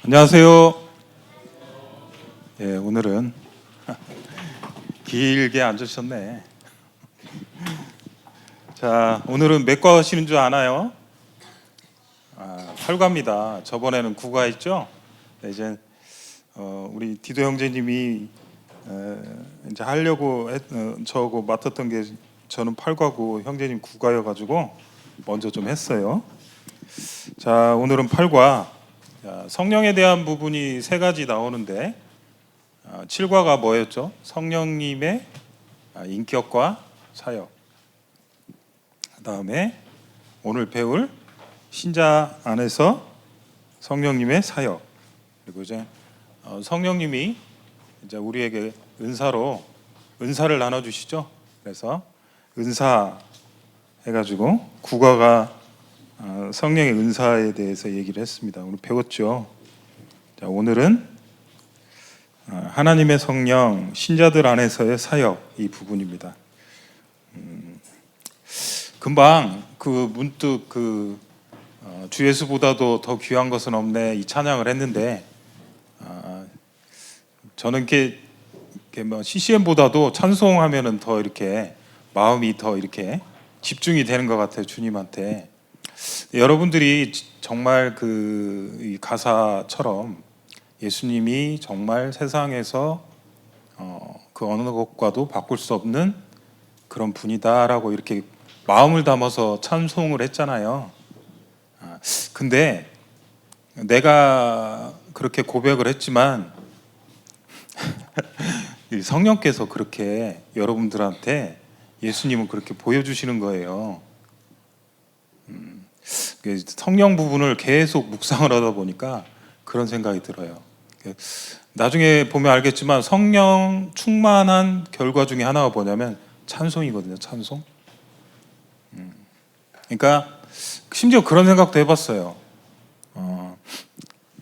안녕하세요. 예, 오늘은 길게 앉으셨네. 자, 오늘은 몇 과 하시는 줄 아나요? 8과입니다. 저번에는 9과 했죠? 네, 이제 우리 디도 형제님이 이제 하려고 저하고 맡았던 게 저는 8과고 형제님 9과여가지고 먼저 좀 했어요. 자, 오늘은 8과. 성령에 대한 부분이 세 가지 나오는데 7과가 뭐였죠? 성령님의 인격과 사역. 그다음에 오늘 배울 신자 안에서 성령님의 사역. 그리고 이제 성령님이 이제 우리에게 은사를 나눠 주시죠. 그래서 은사 해가지고 9과가 성령의 은사에 대해서 얘기를 했습니다. 오늘 배웠죠. 자, 오늘은 하나님의 성령, 신자들 안에서의 사역 이 부분입니다. 금방 문득 주 예수보다도 더 귀한 것은 없네 이 찬양을 했는데 저는 이렇게 뭐 CCM보다도 찬송하면은 더 이렇게 마음이 더 이렇게 집중이 되는 것 같아요. 주님한테. 여러분들이 정말 이 가사처럼 예수님이 정말 세상에서 그 어느 것과도 바꿀 수 없는 그런 분이다라고 이렇게 마음을 담아서 찬송을 했잖아요. 근데 내가 그렇게 고백을 했지만 성령께서 그렇게 여러분들한테 예수님은 그렇게 보여주시는 거예요. 성령 부분을 계속 묵상을 하다 보니까 그런 생각이 들어요. 나중에 보면 알겠지만 성령 충만한 결과 중에 하나가 뭐냐면 찬송이거든요. 찬송. 그러니까 심지어 그런 생각도 해봤어요.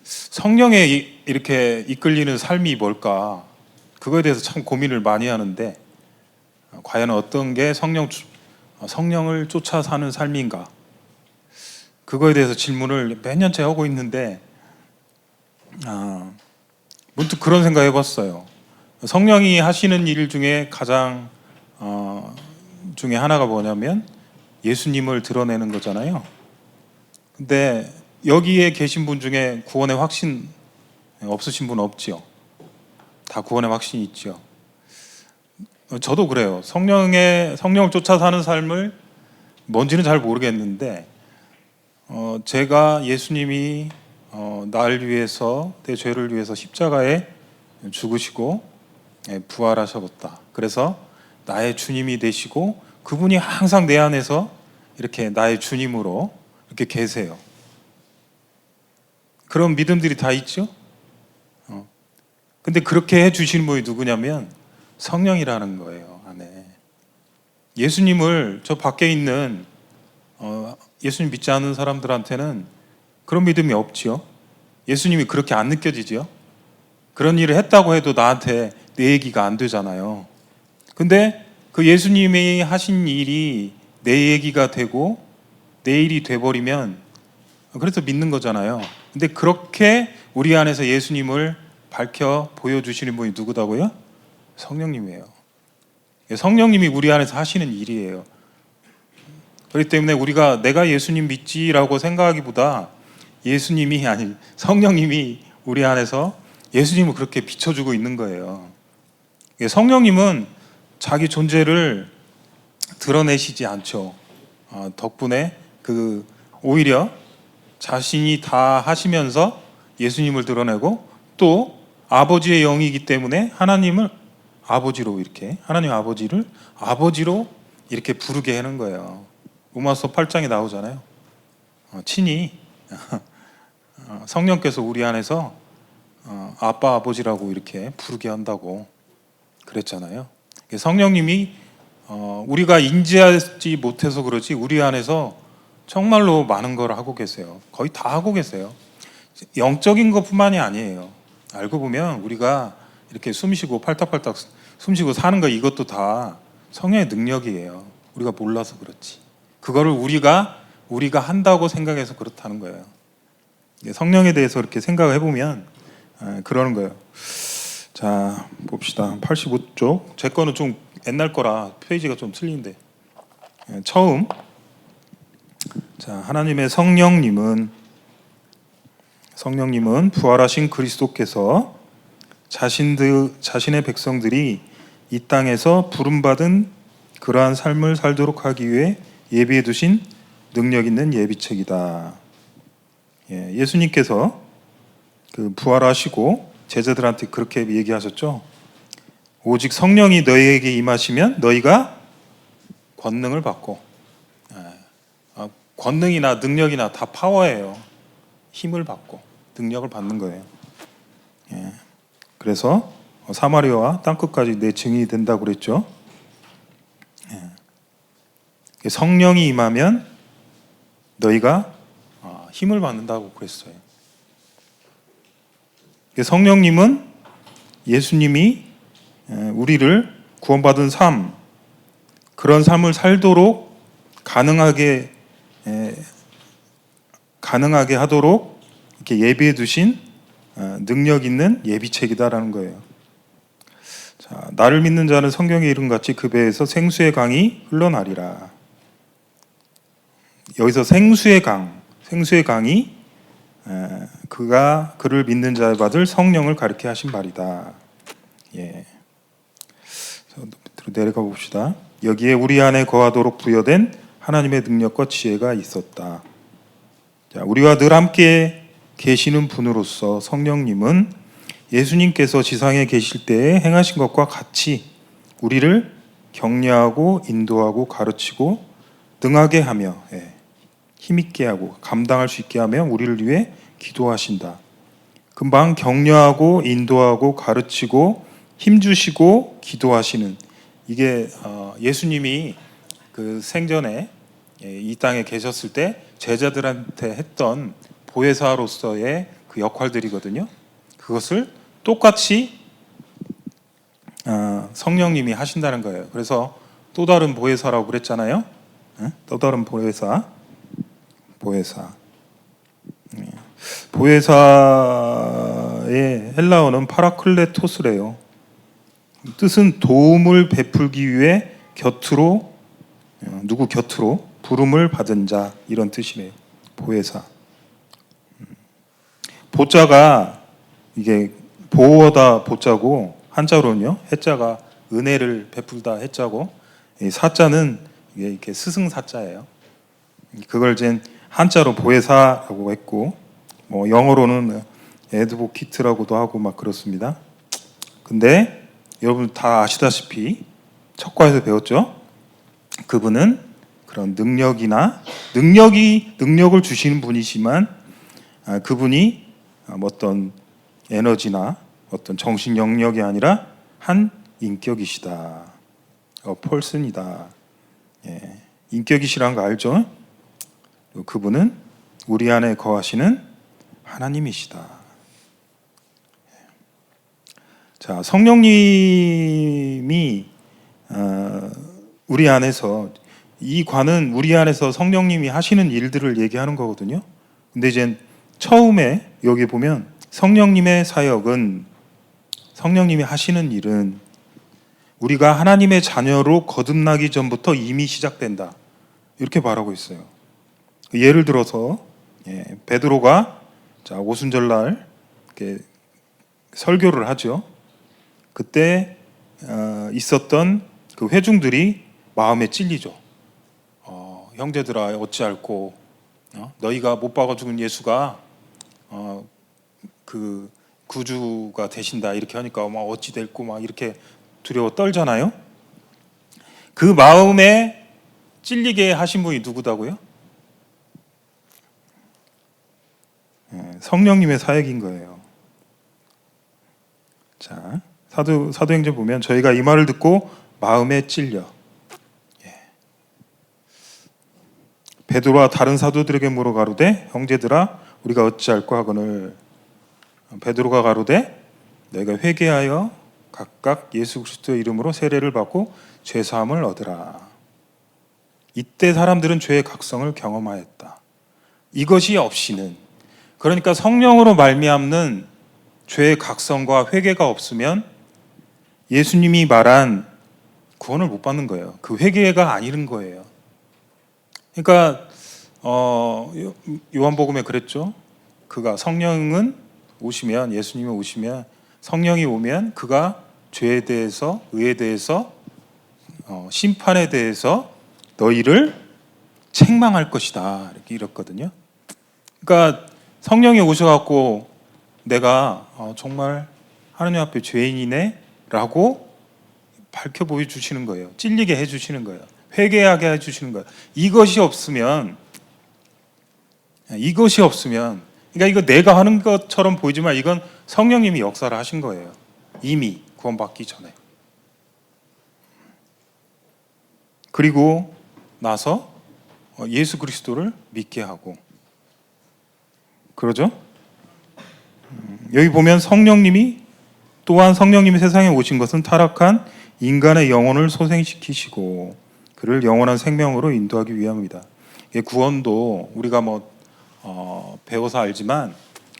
성령에 이렇게 이끌리는 삶이 뭘까? 그거에 대해서 참 고민을 많이 하는데 과연 어떤 게 성령을 쫓아 사는 삶인가? 그거에 대해서 질문을 몇 년째 하고 있는데 문득 그런 생각 해봤어요. 성령이 하시는 일 중에 가장 중에 하나가 뭐냐면 예수님을 드러내는 거잖아요. 근데 여기에 계신 분 중에 구원의 확신 없으신 분 없지요? 다 구원의 확신이 있죠. 저도 그래요. 성령을 쫓아 사는 삶을 뭔지는 잘 모르겠는데 제가 예수님이 날 위해서 내 죄를 위해서 십자가에 죽으시고 부활하셨다. 그래서 나의 주님이 되시고 그분이 항상 내 안에서 이렇게 나의 주님으로 이렇게 계세요. 그런 믿음들이 다 있죠. 근데 그렇게 해주시는 분이 누구냐면 성령이라는 거예요. 안에 예수님을 저 밖에 있는 예수님 믿지 않는 사람들한테는 그런 믿음이 없지요. 예수님이 그렇게 안 느껴지지요. 그런 일을 했다고 해도 나한테 내 얘기가 안 되잖아요. 근데 그 예수님이 하신 일이 내 얘기가 되고 내 일이 돼버리면 그래서 믿는 거잖아요. 근데 그렇게 우리 안에서 예수님을 밝혀 보여주시는 분이 누구다고요? 성령님이에요. 성령님이 우리 안에서 하시는 일이에요. 그렇기 때문에 우리가 내가 예수님 믿지라고 생각하기보다 예수님이 아니 성령님이 우리 안에서 예수님을 그렇게 비춰주고 있는 거예요. 성령님은 자기 존재를 드러내시지 않죠. 덕분에 오히려 자신이 다 하시면서 예수님을 드러내고 또 아버지의 영이기 때문에 하나님 아버지로 이렇게 부르게 하는 거예요. 로마서 8장에 나오잖아요. 친히 성령께서 우리 안에서 아빠 아버지라고 이렇게 부르게 한다고 그랬잖아요. 성령님이 우리가 인지하지 못해서 그렇지 우리 안에서 정말로 많은 걸 하고 계세요. 거의 다 하고 계세요. 영적인 것뿐만이 아니에요. 알고 보면 우리가 이렇게 숨쉬고 팔딱팔딱 숨쉬고 사는 거 이것도 다 성령의 능력이에요. 우리가 몰라서 그렇지. 그거를 우리가 한다고 생각해서 그렇다는 거예요. 성령에 대해서 이렇게 생각을 해보면 그러는 거예요. 자, 봅시다. 85쪽. 제 거는 좀 옛날 거라 페이지가 좀 틀린데. 처음. 자, 하나님의 성령님은 부활하신 그리스도께서 자신의 백성들이 이 땅에서 부름받은 그러한 삶을 살도록 하기 위해 예비해 두신 능력 있는 예비책이다. 예수님께서 그 부활하시고 제자들한테 그렇게 얘기하셨죠. 오직 성령이 너희에게 임하시면 너희가 권능을 받고, 권능이나 능력이나 다 파워예요. 힘을 받고 능력을 받는 거예요. 그래서 사마리아와 땅끝까지 내 증인이 된다고 그랬죠. 성령이 임하면 너희가 힘을 받는다고 그랬어요. 성령님은 예수님이 우리를 구원받은 삶, 그런 삶을 살도록 가능하게 하도록 이렇게 예비해 두신 능력 있는 예비책이다라는 거예요. 자, 나를 믿는 자는 성경의 이름같이 그 배에서 생수의 강이 흘러나리라. 여기서 생수의 강이 그가 그를 믿는 자에 받을 성령을 가리켜 하신 말이다. 밑으로 내려가 봅시다. 여기에 우리 안에 거하도록 부여된 하나님의 능력과 지혜가 있었다. 자, 우리와 늘 함께 계시는 분으로서 성령님은 예수님께서 지상에 계실 때에 행하신 것과 같이 우리를 격려하고 인도하고 가르치고 능하게 하며 힘있게 하고 감당할 수 있게 하며 우리를 위해 기도하신다. 금방 격려하고 인도하고 가르치고 힘주시고 기도하시는, 이게 예수님이 그 생전에 이 땅에 계셨을 때 제자들한테 했던 보혜사로서의 그 역할들이거든요. 그것을 똑같이 성령님이 하신다는 거예요. 그래서 또 다른 보혜사라고 그랬잖아요. 또 다른 보혜사의 헬라어는 파라클레토스래요. 뜻은 도움을 베풀기 위해 누구 곁으로 부름을 받은 자, 이런 뜻이래요. 보혜사. 보자가 이게 보호하다 보자고, 한자로는요 해자가 은혜를 베풀다 해자고, 이 사자는 이게 이렇게 스승사자예요. 그걸 이제 한자로 보혜사라고 했고, 뭐 영어로는 에드보키트라고도 하고 막 그렇습니다. 근데 여러분 다 아시다시피 첫과에서 배웠죠. 그분은 그런 능력을 주시는 분이지만 그분이 어떤 에너지나 어떤 정신 영역이 아니라 한 인격이시다. 펄슨이다. 인격이시라는 거 알죠? 그분은 우리 안에 거하시는 하나님이시다. 자, 성령님이 우리 안에서, 이 관은 우리 안에서 성령님이 하시는 일들을 얘기하는 거거든요. 근데 이제 처음에 여기 보면 성령님의 사역은, 성령님이 하시는 일은 우리가 하나님의 자녀로 거듭나기 전부터 이미 시작된다, 이렇게 말하고 있어요. 예를 들어서 베드로가 오순절날 이렇게 설교를 하죠. 그때 있었던 그 회중들이 마음에 찔리죠. 형제들아 어찌할꼬, 너희가 못 박아 죽은 예수가 그 구주가 되신다, 이렇게 하니까 막 어찌 될꼬 막 이렇게 두려워 떨잖아요. 그 마음에 찔리게 하신 분이 누구다고요? 성령님의 사역인 거예요. 자, 사도행전 보면 저희가 이 말을 듣고 마음에 찔려. 베드로와 다른 사도들에게 물어 가로되 형제들아 우리가 어찌할꼬 하거늘, 베드로가 가로되 너희가 회개하여 각각 예수 그리스도의 이름으로 세례를 받고 죄 사함을 얻으라. 이때 사람들은 죄의 각성을 경험하였다. 이것이 없이는, 그러니까 성령으로 말미암는 죄의 각성과 회개가 없으면 예수님이 말한 구원을 못 받는 거예요. 그 회개가 아니는 거예요. 그러니까 요한복음에 그랬죠. 그가 성령은 오시면, 예수님이 오시면, 성령이 오면 그가 죄에 대해서, 의에 대해서, 심판에 대해서 너희를 책망할 것이다, 이렇게 이랬거든요. 그러니까 성령이 오셔갖고 내가 정말 하나님 앞에 죄인이네 라고 밝혀 보여주시는 거예요. 찔리게 해주시는 거예요. 회개하게 해주시는 거예요. 이것이 없으면, 그러니까 이거 내가 하는 것처럼 보이지만 이건 성령님이 역사를 하신 거예요. 이미 구원받기 전에. 그리고 나서 예수 그리스도를 믿게 하고, 그러죠? 여기 보면 또한 성령님이 세상에 오신 것은 타락한 인간의 영혼을 소생시키시고 그를 영원한 생명으로 인도하기 위함이다. 구원도 우리가 배워서 알지만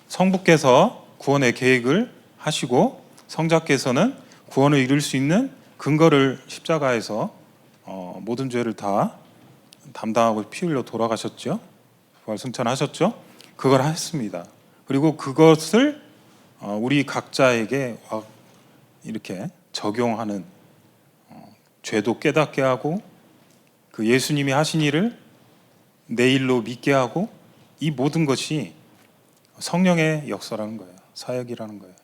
성부께서 구원의 계획을 하시고 성자께서는 구원을 이룰 수 있는 근거를 십자가에서 모든 죄를 다 담당하고 피 흘려 돌아가셨죠. 부활 승천하셨죠. 그걸 했습니다. 그리고 그것을 우리 각자에게 이렇게 적용하는, 죄도 깨닫게 하고 그 예수님이 하신 일을 내 일로 믿게 하고, 이 모든 것이 성령의 역사라는 거예요. 사역이라는 거예요.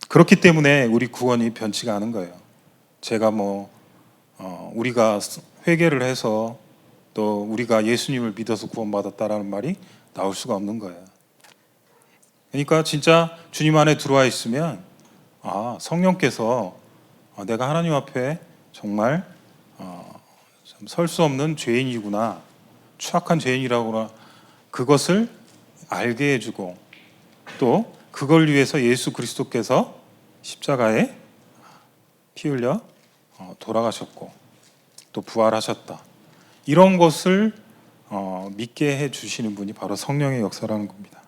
그렇기 때문에 우리 구원이 변치가 않은 거예요. 제가 우리가 회개를 해서 또 우리가 예수님을 믿어서 구원받았다라는 말이 나올 수가 없는 거예요. 그러니까 진짜 주님 안에 들어와 있으면 성령께서 내가 하나님 앞에 정말 설 수 없는 죄인이구나, 추악한 죄인이라구나, 그것을 알게 해주고, 또 그걸 위해서 예수 그리스도께서 십자가에 피 흘려 돌아가셨고 또 부활하셨다, 이런 것을 믿게 해주시는 분이 바로 성령의 역사라는 겁니다.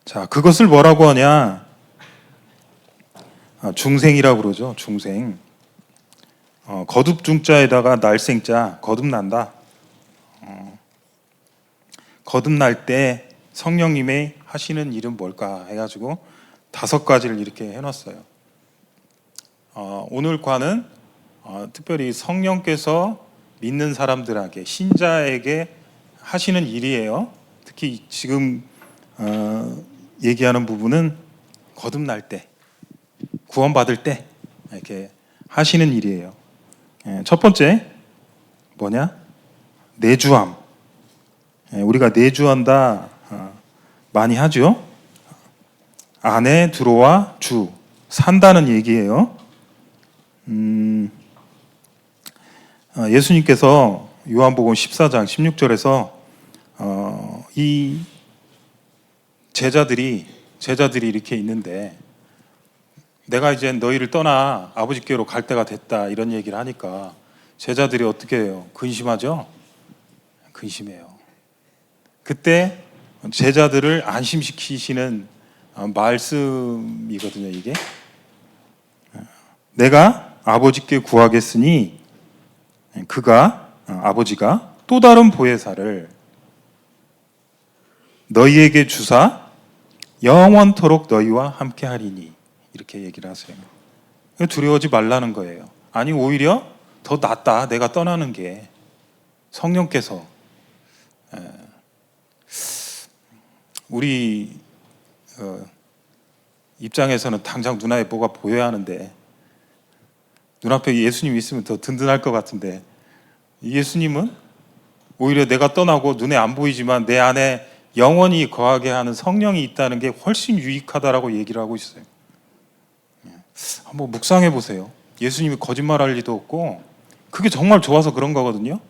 자, 그것을 뭐라고 하냐? 중생이라고 그러죠. 중생. 거듭중자에다가 날생자, 거듭난다. 거듭날 때 성령님의 하시는 일은 뭘까 해가지고 5가지를 이렇게 해놨어요. 오늘 과는 특별히 성령께서 믿는 사람들에게, 신자에게 하시는 일이에요. 특히 지금 얘기하는 부분은 거듭날 때, 구원받을 때 이렇게 하시는 일이에요. 첫 번째 뭐냐? 내주함. 우리가 내주한다 많이 하죠. 안에 들어와 산다는 얘기예요. 예수님께서 요한복음 14장 16절에서 이 제자들이 이렇게 있는데, 내가 이제 너희를 떠나 아버지께로 갈 때가 됐다, 이런 얘기를 하니까 제자들이 어떻게 해요? 근심하죠? 근심해요. 그때 제자들을 안심시키시는 말씀이거든요, 이게. 내가 아버지께 구하겠으니 아버지가 또 다른 보혜사를 너희에게 주사 영원토록 너희와 함께 하리니, 이렇게 얘기를 하세요. 두려워하지 말라는 거예요. 아니, 오히려 더 낫다, 내가 떠나는 게. 성령께서 우리 입장에서는 당장 눈앞에 뭐가 보여야 하는데, 눈앞에 예수님이 있으면 더 든든할 것 같은데, 예수님은 오히려 내가 떠나고 눈에 안 보이지만 내 안에 영원히 거하게 하는 성령이 있다는 게 훨씬 유익하다라고 얘기를 하고 있어요. 한번 묵상해 보세요. 예수님이 거짓말할 리도 없고 그게 정말 좋아서 그런 거거든요.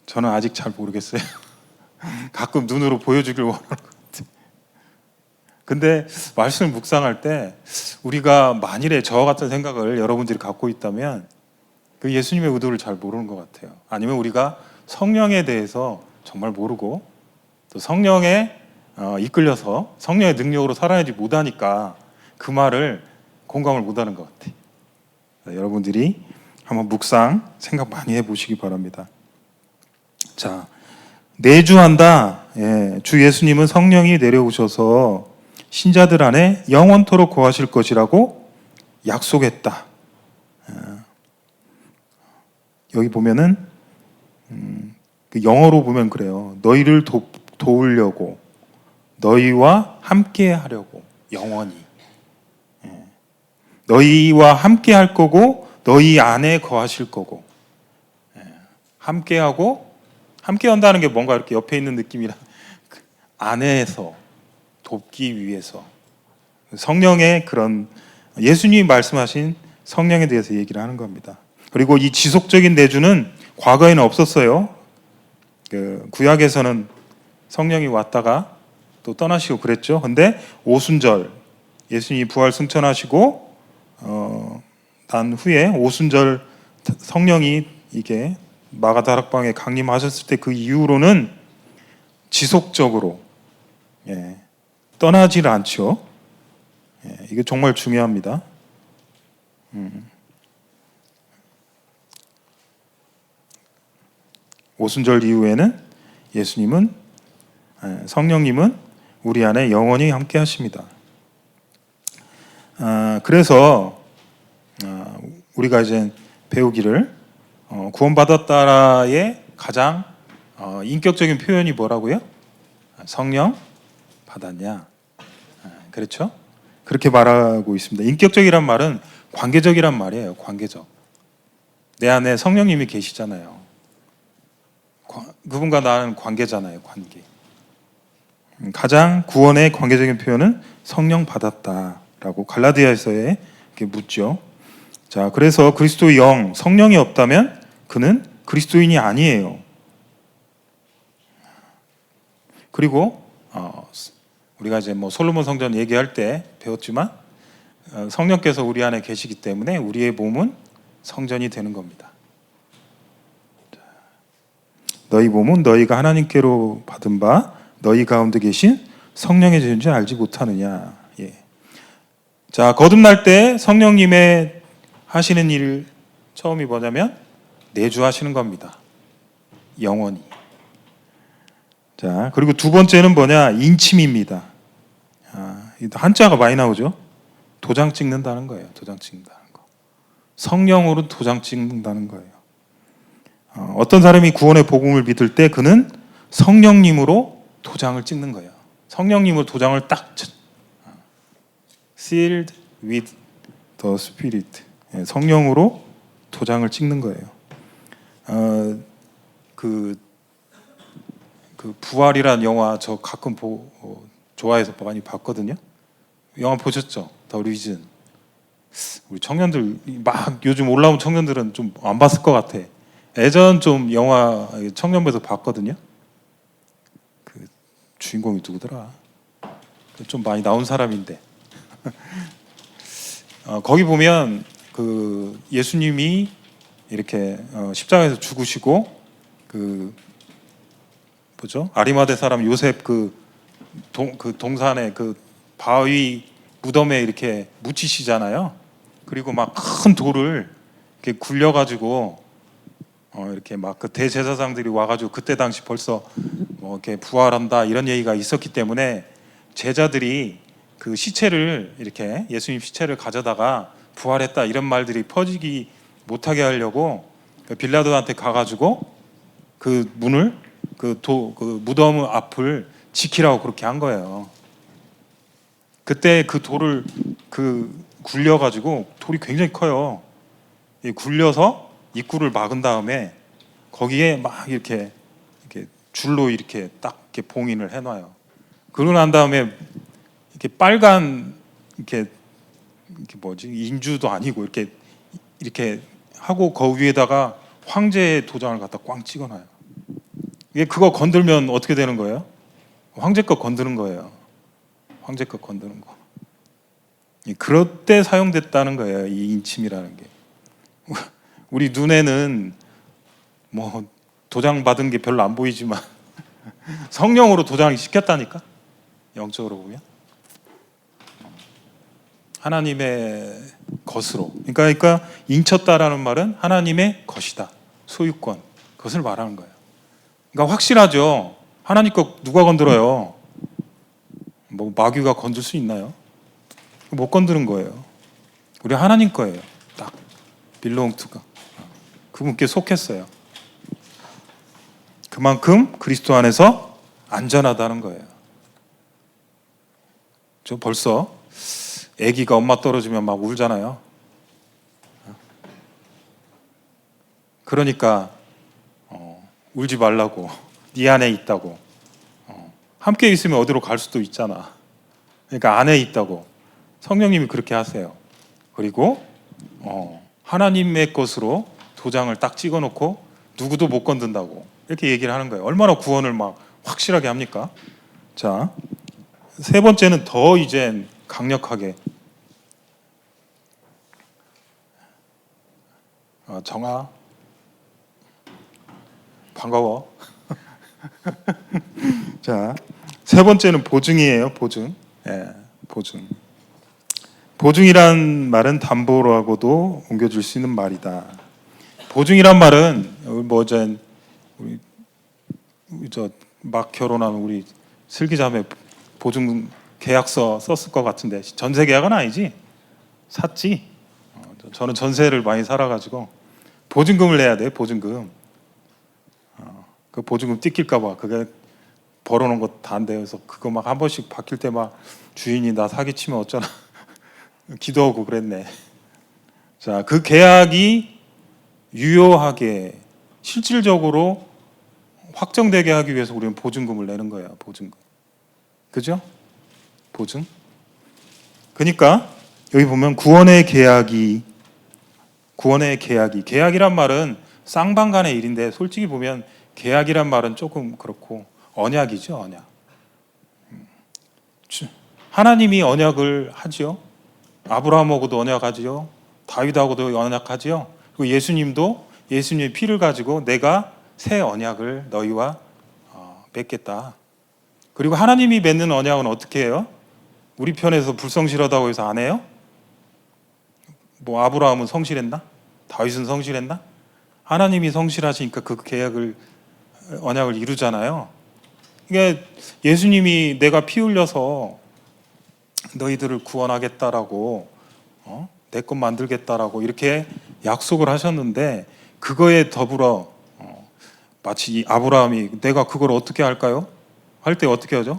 저는 아직 잘 모르겠어요. 가끔 눈으로 보여주길 원하는 것 같아요. 근데 말씀을 묵상할 때 우리가 만일에 저와 같은 생각을 여러분들이 갖고 있다면 그 예수님의 의도를 잘 모르는 것 같아요. 아니면 우리가 성령에 대해서 정말 모르고 또 성령에 이끌려서 성령의 능력으로 살아내지 못하니까 그 말을 공감을 못하는 것 같아요. 여러분들이 한번 묵상 생각 많이 해보시기 바랍니다. 자, 내주한다. 주 예수님은 성령이 내려오셔서 신자들 안에 영원토록 거하실 것이라고 약속했다. 여기 보면은 그 영어로 보면 그래요. 너희를 도우려고, 너희와 함께 하려고, 영원히. 너희와 함께 할 거고, 너희 안에 거하실 거고, 함께 하고, 함께 한다는 게 뭔가 이렇게 옆에 있는 느낌이라, 안에서 돕기 위해서. 성령의 그런, 예수님이 말씀하신 성령에 대해서 얘기를 하는 겁니다. 그리고 이 지속적인 내주는 과거에는 없었어요. 그 구약에서는 성령이 왔다가 또 떠나시고 그랬죠. 근데 오순절, 예수님이 부활 승천하시고 난 후에 오순절 성령이 이게 마가다락방에 강림하셨을 때 그 이후로는 지속적으로 떠나질 않죠. 이게 정말 중요합니다. 오순절 이후에는 예수님은 성령님은 우리 안에 영원히 함께 하십니다. 그래서 우리가 이제 배우기를 구원받았다의 가장 인격적인 표현이 뭐라고요? 성령 받았냐? 그렇죠? 그렇게 말하고 있습니다. 인격적이란 말은 관계적이란 말이에요. 관계적. 내 안에 성령님이 계시잖아요. 그분과 나는 관계잖아요. 관계. 가장 구원의 관계적인 표현은 성령 받았다라고 갈라디아서에 이렇게 묻죠. 자, 그래서 그리스도의 영, 성령이 없다면 그는 그리스도인이 아니에요. 그리고 우리가 이제 뭐 솔로몬 성전 얘기할 때 배웠지만 성령께서 우리 안에 계시기 때문에 우리의 몸은 성전이 되는 겁니다. 너희 몸은 너희가 하나님께로 받은 바 너희 가운데 계신 성령의 존재 알지 못하느냐. 자, 거듭날 때 성령님의 하시는 일 처음이 뭐냐면 내주하시는 겁니다. 영원히. 자, 그리고 두 번째는 뭐냐? 인침입니다. 한자가 많이 나오죠. 도장 찍는다는 거예요. 도장 찍는다는 거. 성령으로 도장 찍는다는 거예요. 어떤 사람이 구원의 복음을 믿을 때 그는 성령님으로 도장을 찍는 거예요. 성령님으로 도장을 딱 sealed with the Spirit. 성령으로 도장을 찍는 거예요. 그 부활이라는 영화 저 가끔 좋아해서 많이 봤거든요. 영화 보셨죠? 더 리즌. 우리 청년들 막 요즘 올라온 청년들은 좀 안 봤을 것 같아. 예전 좀 영화 청년부에서 봤거든요. 그 주인공이 누구더라? 좀 많이 나온 사람인데 거기 보면 그 예수님이 이렇게 십자가에서 죽으시고 그 뭐죠? 아리마대 사람 요셉 그 동산에 그 바위 무덤에 이렇게 묻히시잖아요. 그리고 막 큰 돌을 이렇게 굴려가지고 이렇게 막 그 대제사장들이 와가지고 그때 당시 벌써 뭐 이렇게 부활한다 이런 얘기가 있었기 때문에 제자들이 그 시체를 이렇게 예수님 시체를 가져다가 부활했다 이런 말들이 퍼지기 못하게 하려고 빌라도한테 가가지고 그 문을 그 무덤 앞을 지키라고 그렇게 한 거예요. 그때 그 돌을 굴려가지고 돌이 굉장히 커요. 굴려서 입구를 막은 다음에 거기에 막 이렇게 줄로 이렇게 딱 이렇게 봉인을 해놔요. 그러고 난 다음에 이렇게 빨간 이렇게 뭐지 인주도 아니고 이렇게 하고 그 위에다가 황제의 도장을 갖다 꽝 찍어놔요. 이게 그거 건들면 어떻게 되는 거예요? 황제 거 건드는 거예요. 황제 거 건드는 거. 그럴 때 사용됐다는 거예요. 이 인침이라는 게. 우리 눈에는 뭐 도장 받은 게 별로 안 보이지만 성령으로 도장이 시켰다니까. 영적으로 보면 하나님의 것으로. 그러니까 인쳤다라는 말은 하나님의 것이다. 소유권. 그것을 말하는 거예요. 그러니까 확실하죠. 하나님 거 누가 건드려요? 뭐 마귀가 건들 수 있나요? 못 건드는 거예요. 우리 하나님 거예요. 딱 belong to가. 그분께 속했어요. 그만큼 그리스도 안에서 안전하다는 거예요. 저 벌써 아기가 엄마 떨어지면 막 울잖아요. 그러니까 울지 말라고. 네 안에 있다고. 함께 있으면 어디로 갈 수도 있잖아. 그러니까 안에 있다고. 성령님이 그렇게 하세요. 그리고 하나님의 것으로 도장을 딱 찍어놓고 누구도 못 건든다고 이렇게 얘기를 하는 거예요. 얼마나 구원을 막 확실하게 합니까? 자, 세 번째는 더 이제 강력하게. 정아 반가워. 자, 세 번째는 보증이에요. 보증. 보증. 보증이란 말은 담보라고도 옮겨줄 수 있는 말이다. 보증이란 말은 뭐 이제 우리 막 결혼한 우리 슬기자매 보증 계약서 썼을 것 같은데 전세 계약은 아니지? 샀지? 저는 전세를 많이 살아가지고 보증금을 내야 돼. 보증금. 그 보증금 뜯길까봐 그게 벌어놓은 거 다 안 돼요. 그래서 그거 막 한 번씩 바뀔 때 막 주인이 나 사기치면 어쩌나 기도하고 그랬네. 자, 그 계약이 유효하게 실질적으로 확정되게 하기 위해서 우리는 보증금을 내는 거예요. 보증금. 그죠? 보증. 그러니까 여기 보면 계약이란 말은 쌍방 간의 일인데 솔직히 보면 계약이란 말은 조금 그렇고 언약이죠. 언약. 하나님이 언약을 하지요. 아브라함하고도 언약하지요. 다윗하고도 언약하지요. 그리고 예수님도 예수님의 피를 가지고 내가 새 언약을 너희와 맺겠다. 그리고 하나님이 맺는 언약은 어떻게 해요? 우리 편에서 불성실하다고 해서 안 해요? 뭐 아브라함은 성실했나? 다윗은 성실했나? 하나님이 성실하시니까 그 계약을 언약을 이루잖아요. 그러니까 예수님이 내가 피 흘려서 너희들을 구원하겠다라고 내 것 만들겠다라고 이렇게 약속을 하셨는데 그거에 더불어 마치 이 아브라함이 내가 그걸 어떻게 할까요? 할 때 어떻게 하죠?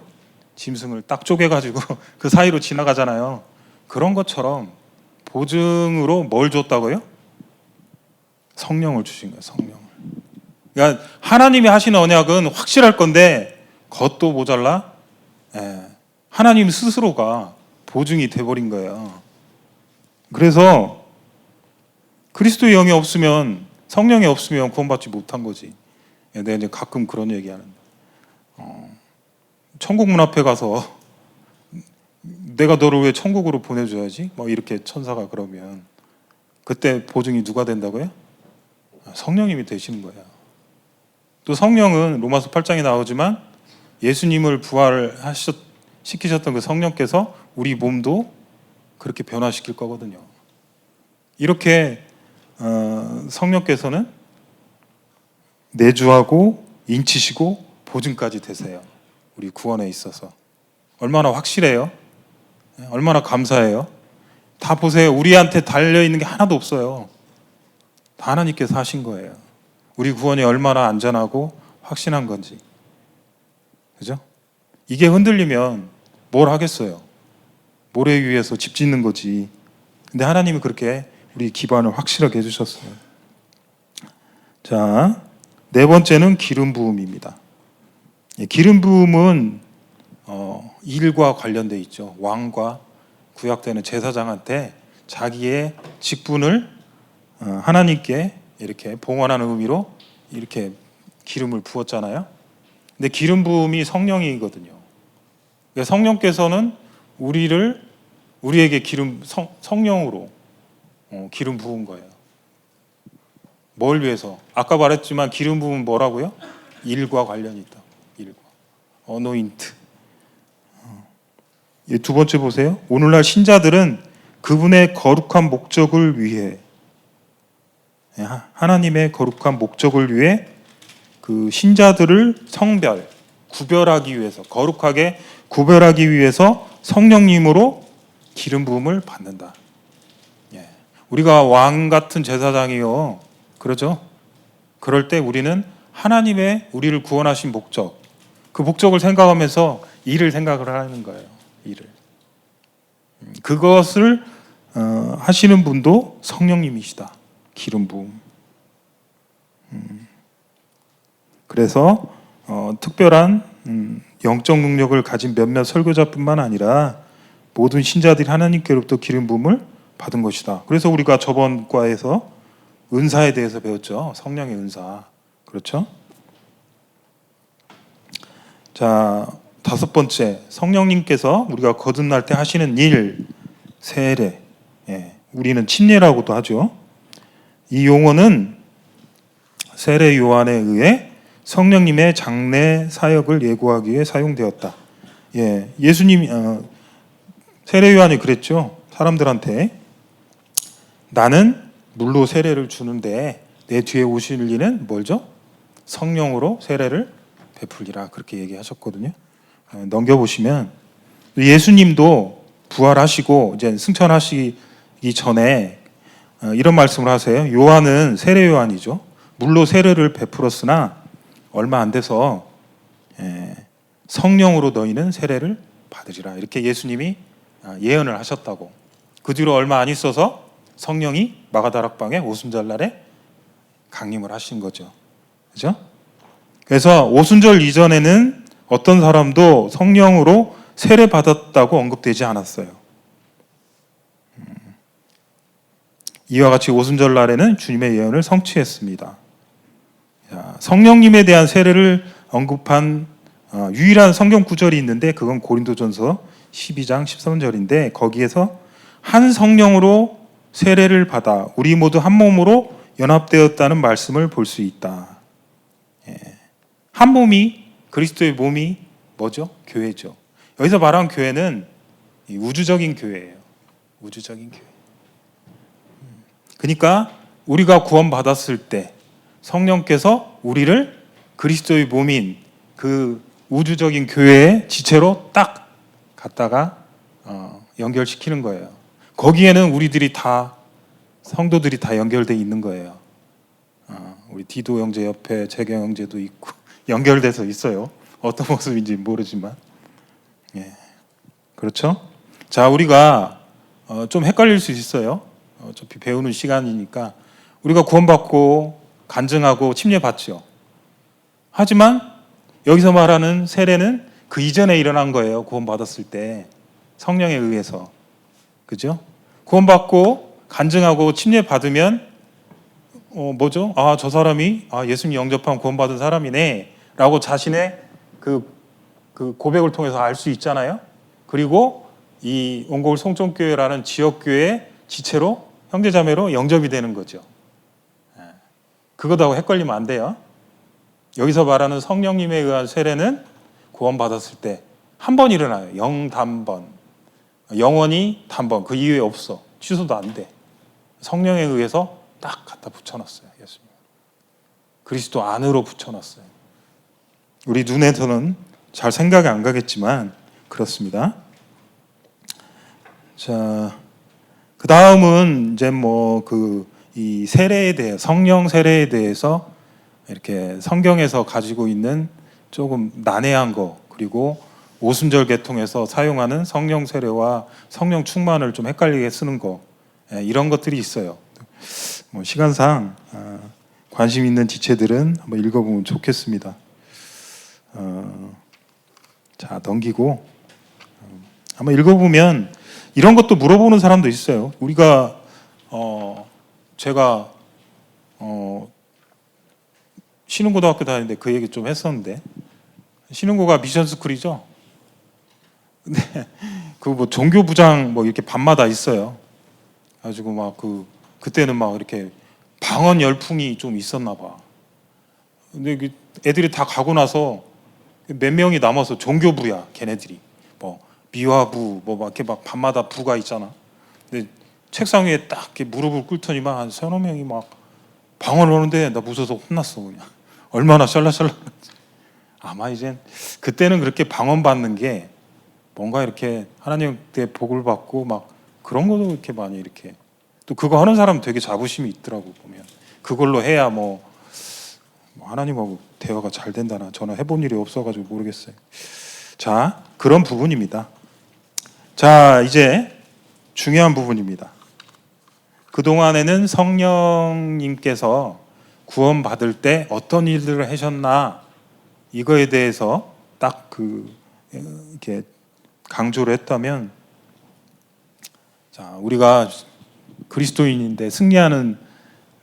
짐승을 딱 쪼개가지고 그 사이로 지나가잖아요. 그런 것처럼 보증으로 뭘 줬다고요? 성령을 주신 거예요. 성령을. 그러니까 하나님이 하신 언약은 확실할 건데 그것도 모자라. 하나님 스스로가 보증이 돼버린 거예요. 그래서 그리스도의 영이 없으면 성령이 없으면 구원받지 못한 거지. 내가 이제 가끔 그런 얘기하는데 천국 문 앞에 가서 내가 너를 왜 천국으로 보내줘야지? 뭐 이렇게 천사가 그러면 그때 보증이 누가 된다고요? 성령님이 되시는 거예요. 또 성령은 로마서 8장에 나오지만 예수님을 부활시키셨던 그 성령께서 우리 몸도 그렇게 변화시킬 거거든요. 이렇게 성령께서는 내주하고 인치시고 보증까지 되세요. 우리 구원에 있어서 얼마나 확실해요? 얼마나 감사해요? 다 보세요. 우리한테 달려있는 게 하나도 없어요. 다 하나님께서 하신 거예요. 우리 구원이 얼마나 안전하고 확신한 건지. 그죠? 이게 흔들리면 뭘 하겠어요? 모래 위에서 집 짓는 거지. 근데 하나님이 그렇게 우리 기반을 확실하게 해주셨어요. 자, 네 번째는 기름 부음입니다. 기름 부음은 일과 관련돼 있죠. 왕과 구약되는 제사장한테 자기의 직분을 하나님께 이렇게 봉헌하는 의미로 이렇게 기름을 부었잖아요. 근데 기름 부음이 성령이거든요. 성령께서는 우리에게 성령으로 기름 부은 거예요. 뭘 위해서? 아까 말했지만 기름 부음은 뭐라고요? 일과 관련이 있다. 일과. 어노인트. 두 번째 보세요. 오늘날 신자들은 그분의 거룩한 목적을 위해, 하나님의 거룩한 목적을 위해 그 신자들을 구별하기 위해서, 거룩하게 구별하기 위해서 성령님으로 기름 부음을 받는다. 우리가 왕 같은 제사장이요, 그러죠? 그럴 때 우리는 하나님의 우리를 구원하신 목적, 그 목적을 생각하면서 일을 생각을 하는 거예요. 일을. 그것을 하시는 분도 성령님이시다. 기름 부음. 그래서 특별한 영적 능력을 가진 몇몇 설교자뿐만 아니라 모든 신자들이 하나님께로부터 기름 부음을 받은 것이다. 그래서 우리가 저번 과에서 은사에 대해서 배웠죠. 성령의 은사. 그렇죠? 자, 다섯 번째, 성령님께서 우리가 거듭날 때 하시는 일, 세례. 우리는 침례라고도 하죠. 이 용어는 세례 요한에 의해 성령님의 장래 사역을 예고하기 위해 사용되었다. 예수님이 세례 요한이 그랬죠. 사람들한테 나는 물로 세례를 주는데 내 뒤에 오실 이는 뭘죠? 성령으로 세례를 베풀리라, 그렇게 얘기하셨거든요. 넘겨보시면 예수님도 부활하시고 이제 승천하시기 전에 이런 말씀을 하세요. 요한은 세례 요한이죠. 물로 세례를 베풀었으나 얼마 안 돼서 성령으로 너희는 세례를 받으리라, 이렇게 예수님이 예언을 하셨다고. 그 뒤로 얼마 안 있어서 성령이 마가다락방에 오순절날에 강림을 하신 거죠. 그죠? 그래서 오순절 이전에는 어떤 사람도 성령으로 세례 받았다고 언급되지 않았어요. 이와 같이 오순절 날에는 주님의 예언을 성취했습니다. 성령님에 대한 세례를 언급한 유일한 성경 구절이 있는데 그건 고린도전서 12장 13절인데 거기에서 한 성령으로 세례를 받아 우리 모두 한 몸으로 연합되었다는 말씀을 볼 수 있다. 한 몸이, 그리스도의 몸이 뭐죠? 교회죠. 여기서 말하는 교회는 우주적인 교회예요. 우주적인 교회. 그러니까 우리가 구원받았을 때 성령께서 우리를 그리스도의 몸인 그 우주적인 교회의 지체로 딱 갖다가 연결시키는 거예요. 거기에는 우리들이 다, 성도들이 다 연결되어 있는 거예요. 우리 디도 형제 옆에 재경 형제도 있고 연결돼서 있어요. 어떤 모습인지 모르지만. 그렇죠? 자, 우리가 좀 헷갈릴 수 있어요. 어차피 배우는 시간이니까. 우리가 구원받고 간증하고 침례받죠. 하지만 여기서 말하는 세례는 그 이전에 일어난 거예요. 구원받았을 때 성령에 의해서. 그죠? 구원받고 간증하고 침례받으면 뭐죠? 저 사람이 예수님 영접한 구원받은 사람이네 라고 자신의 그 고백을 통해서 알 수 있잖아요. 그리고 이 온고울 송정교회라는 지역교회 지체로 형제자매로 영접이 되는 거죠. 그것하고 헷갈리면 안 돼요. 여기서 말하는 성령님에 의한 세례는 구원받았을 때 한 번 일어나요. 영단번. 영원히 단번. 그 이후에 없어. 취소도 안 돼. 성령에 의해서 딱 갖다 붙여놨어요. 예수님. 그리스도 안으로 붙여놨어요. 우리 눈에서는 잘 생각이 안 가겠지만 그렇습니다. 자, 그 다음은 이제 이 세례에 대해, 성령 세례에 대해서 이렇게 성경에서 가지고 있는 조금 난해한 거, 그리고 오순절 계통에서 사용하는 성령 세례와 성령 충만을 좀 헷갈리게 쓰는 거, 이런 것들이 있어요. 시간상 관심 있는 지체들은 한번 읽어보면 좋겠습니다. 자, 넘기고 한번 읽어보면 이런 것도 물어보는 사람도 있어요. 우리가 제가 신흥고등학교 다니는데 그 얘기 좀 했었는데, 신흥고가 미션스쿨이죠. 근데 그 종교부장 이렇게 밤마다 있어요. 가지고 그때는 이렇게 방언 열풍이 좀 있었나 봐. 근데 애들이 다 가고 나서 몇 명이 남아서 종교부야, 걔네들이. 뭐 미화부 뭐 막 이렇게 막 밤마다 부가 있잖아. 근데 책상 위에 딱 이렇게 무릎을 꿇더니만 한 서너 명이 막 방언을 하는데 나 무서워서 혼났어 그냥. 얼마나 샬라샬라한지. 아마 이젠 그때는 그렇게 방언 받는 게 뭔가 이렇게 하나님께 복을 받고 막 그런 것도 이렇게 많이 이렇게 또 그거 하는 사람 되게 자부심이 있더라고 보면. 그걸로 해야 뭐 하나님하고 대화가 잘 된다나 저는 해본 일이 없어가지고 모르겠어요. 자, 그런 부분입니다. 자, 이제 중요한 부분입니다. 그동안에는 성령님께서 구원받을 때 어떤 일들을 하셨나 이거에 대해서 딱 이렇게 강조를 했다면, 자, 우리가 그리스도인인데 승리하는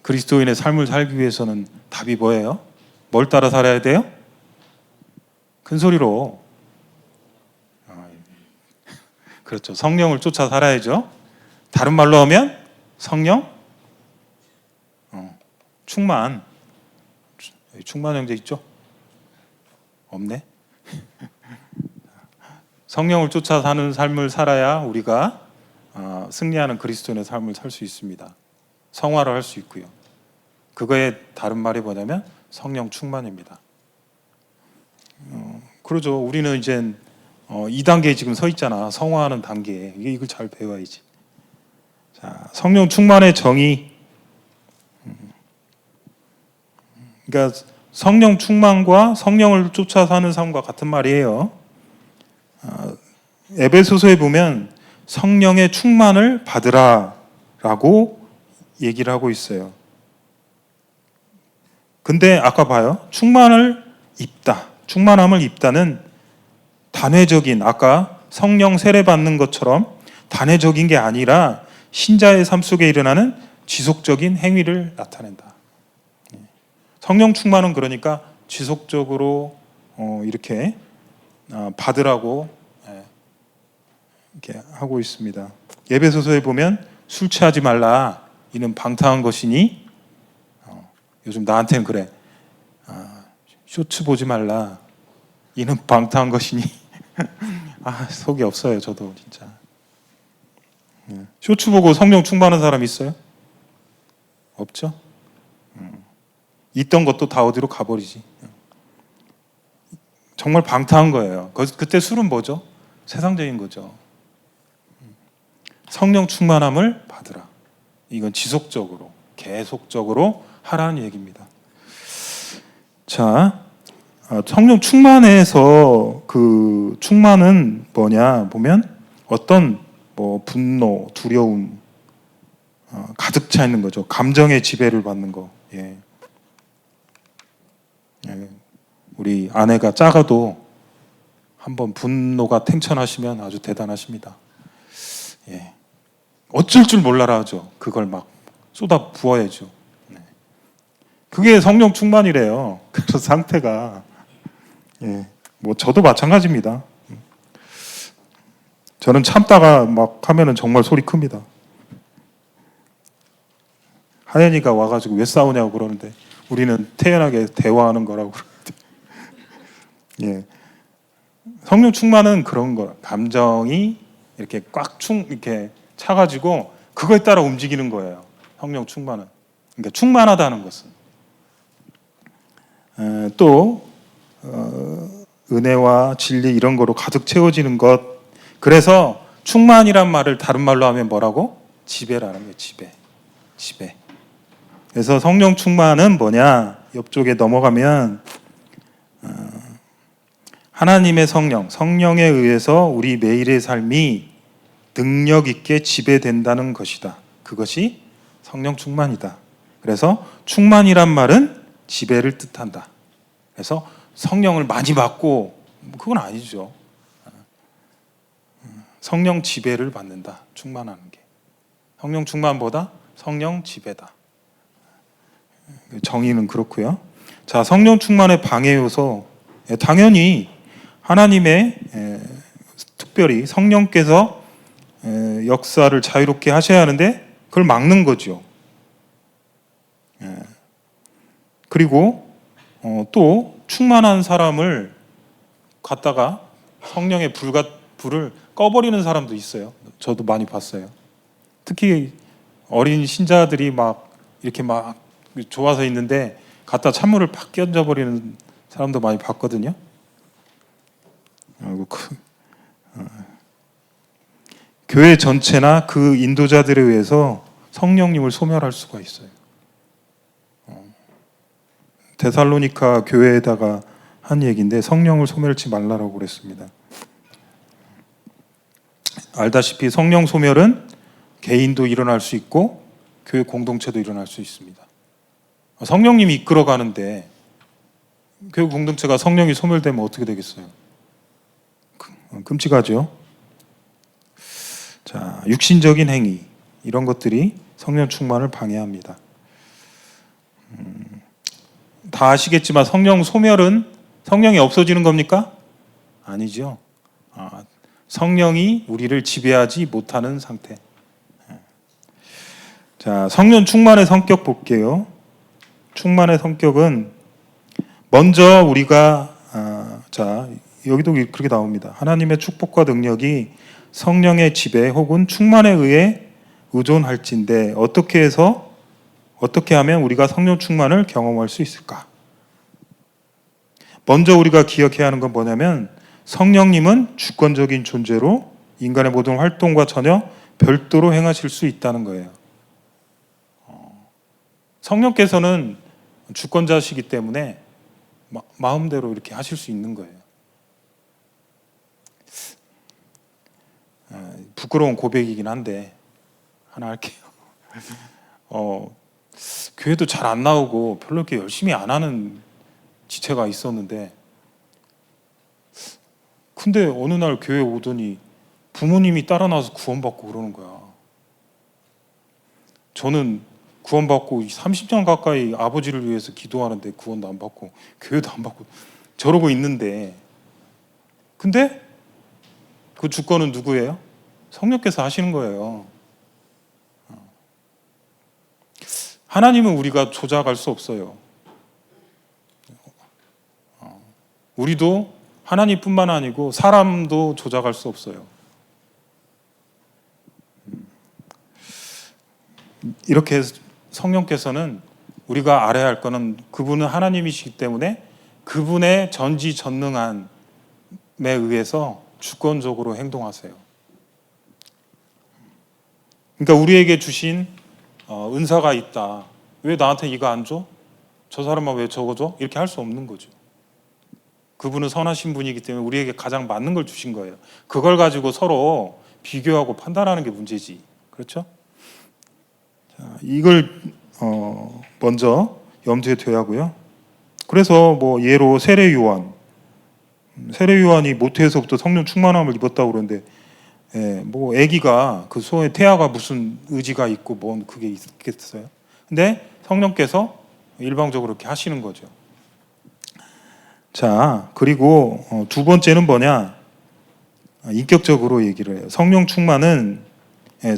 그리스도인의 삶을 살기 위해서는 답이 뭐예요? 뭘 따라 살아야 돼요? 큰 소리로. 그렇죠. 성령을 쫓아 살아야죠. 다른 말로 하면 성령 충만. 충만 형제 있죠? 없네. 성령을 쫓아 사는 삶을 살아야 우리가 승리하는 그리스도인의 삶을 살 수 있습니다. 성화를 할 수 있고요. 그거의 다른 말이 뭐냐면 성령 충만입니다. 그러죠. 우리는 이제 2단계에 지금 서 있잖아. 성화하는 단계에. 이걸 잘 배워야지. 자, 성령 충만의 정의. 그러니까 성령 충만과 성령을 쫓아 사는 삶과 같은 말이에요. 에베소서에 보면 성령의 충만을 받으라라고 얘기를 하고 있어요. 근데 아까 봐요. 충만을 입다. 충만함을 입다는 단회적인, 아까 성령 세례 받는 것처럼 단회적인 게 아니라 신자의 삶 속에 일어나는 지속적인 행위를 나타낸다. 성령 충만은 그러니까 지속적으로 이렇게 받으라고 이렇게 하고 있습니다. 에베소서에 보면 술 취하지 말라. 이는 방탕한 것이니, 요즘 나한테는 그래. 쇼츠 보지 말라. 이는 방탕한 것이니. 속이 없어요. 저도 진짜. 쇼츠 보고 성령 충만한 사람 있어요? 없죠? 있던 것도 다 어디로 가버리지. 정말 방탕한 거예요. 그때 술은 뭐죠? 세상적인 거죠. 성령 충만함을 받으라. 이건 지속적으로, 계속적으로 하라는 얘기입니다. 자, 성령 충만해서 그 충만은 뭐냐 보면 어떤 분노, 두려움 가득 차 있는 거죠. 감정의 지배를 받는 거. 예. 우리 아내가 작아도 한번 분노가 탱천하시면 아주 대단하십니다. 예. 어쩔 줄 몰라라 하죠. 그걸 막 쏟아 부어야죠. 네. 그게 성령 충만이래요. 그래서 상태가 저도 마찬가지입니다. 저는 참다가 막 하면은 정말 소리 큽니다. 하연이가 와가지고 왜 싸우냐고 그러는데 우리는 태연하게 대화하는 거라고 그러는데. 예. 성령 충만은 그런 거야. 감정이 이렇게 이렇게 차가지고 그거에 따라 움직이는 거예요. 성령 충만은. 그러니까 충만하다는 것은. 또 은혜와 진리 이런 거로 가득 채워지는 것. 그래서 충만이란 말을 다른 말로 하면 뭐라고? 지배라는 거예요. 지배. 그래서 성령 충만은 뭐냐? 옆쪽에 넘어가면 하나님의 성령에 의해서 우리 매일의 삶이 능력 있게 지배된다는 것이다. 그것이 성령 충만이다. 그래서 충만이란 말은 지배를 뜻한다. 그래서 성령을 많이 받고 그건 아니죠. 성령 지배를 받는다. 충만하는 게. 성령 충만보다 성령 지배다. 정의는 그렇고요. 자, 성령 충만의 방해 요소. 당연히 하나님의 특별히 성령께서 역사를 자유롭게 하셔야 하는데 그걸 막는 거죠. 그리고 또 충만한 사람을 갖다가 성령의 불을 꺼버리는 사람도 있어요. 저도 많이 봤어요. 특히 어린 신자들이 막 이렇게 막 좋아서 있는데 갖다 찬물을 팍 끼얹어버리는 사람도 많이 봤거든요. 교회 전체나 그 인도자들에 의해서 성령님을 소멸할 수가 있어요. 데살로니가 교회에다가 한 얘기인데 성령을 소멸치 말라라고 그랬습니다. 알다시피 성령 소멸은 개인도 일어날 수 있고 교회 공동체도 일어날 수 있습니다. 성령님이 이끌어가는데 교회 공동체가 성령이 소멸되면 어떻게 되겠어요? 끔찍하죠. 자, 육신적인 행위 이런 것들이 성령 충만을 방해합니다. 다 아시겠지만 성령 소멸은 성령이 없어지는 겁니까? 아니죠. 성령이 우리를 지배하지 못하는 상태. 자, 성령 충만의 성격 볼게요. 충만의 성격은 먼저 우리가 자, 여기도 그렇게 나옵니다. 하나님의 축복과 능력이 성령의 지배 혹은 충만에 의해 의존할진데 어떻게 하면 우리가 성령 충만을 경험할 수 있을까? 먼저 우리가 기억해야 하는 건 뭐냐면 성령님은 주권적인 존재로 인간의 모든 활동과 전혀 별도로 행하실 수 있다는 거예요. 성령께서는 주권자시기 때문에 마음대로 이렇게 하실 수 있는 거예요. 부끄러운 고백이긴 한데 하나 할게요. 교회도 잘 안 나오고 별로 이렇게 열심히 안 하는 지체가 있었는데 근데 어느 날 교회 오더니 부모님이 따라 나와서 구원받고 그러는 거야. 저는 구원받고 30년 가까이 아버지를 위해서 기도하는데 구원도 안 받고 교회도 안 받고 저러고 있는데 근데 그 주권은 누구예요? 성령께서 하시는 거예요. 하나님은 우리가 조작할 수 없어요. 우리도 하나님뿐만 아니고 사람도 조작할 수 없어요. 이렇게 성령께서는 우리가 알아야 할 거는 그분은 하나님이시기 때문에 그분의 전지전능함에 의해서 주권적으로 행동하세요. 그러니까 우리에게 주신 은사가 있다. 왜 나한테 이거 안 줘? 저 사람만 왜 저거 줘? 이렇게 할 수 없는 거죠. 그분은 선하신 분이기 때문에 우리에게 가장 맞는 걸 주신 거예요. 그걸 가지고 서로 비교하고 판단하는 게 문제지. 그렇죠? 자, 이걸 먼저 염두에 둬야 하고요. 그래서 뭐 예로 세례 요한이 모태에서부터 성령 충만함을 입었다고 그러는데 뭐 아기가 그 소의 태아가 무슨 의지가 있고 뭔 그게 있겠어요? 근데 성령께서 일방적으로 이렇게 하시는 거죠. 자, 그리고 두 번째는 뭐냐? 인격적으로 얘기를 해요. 성령 충만은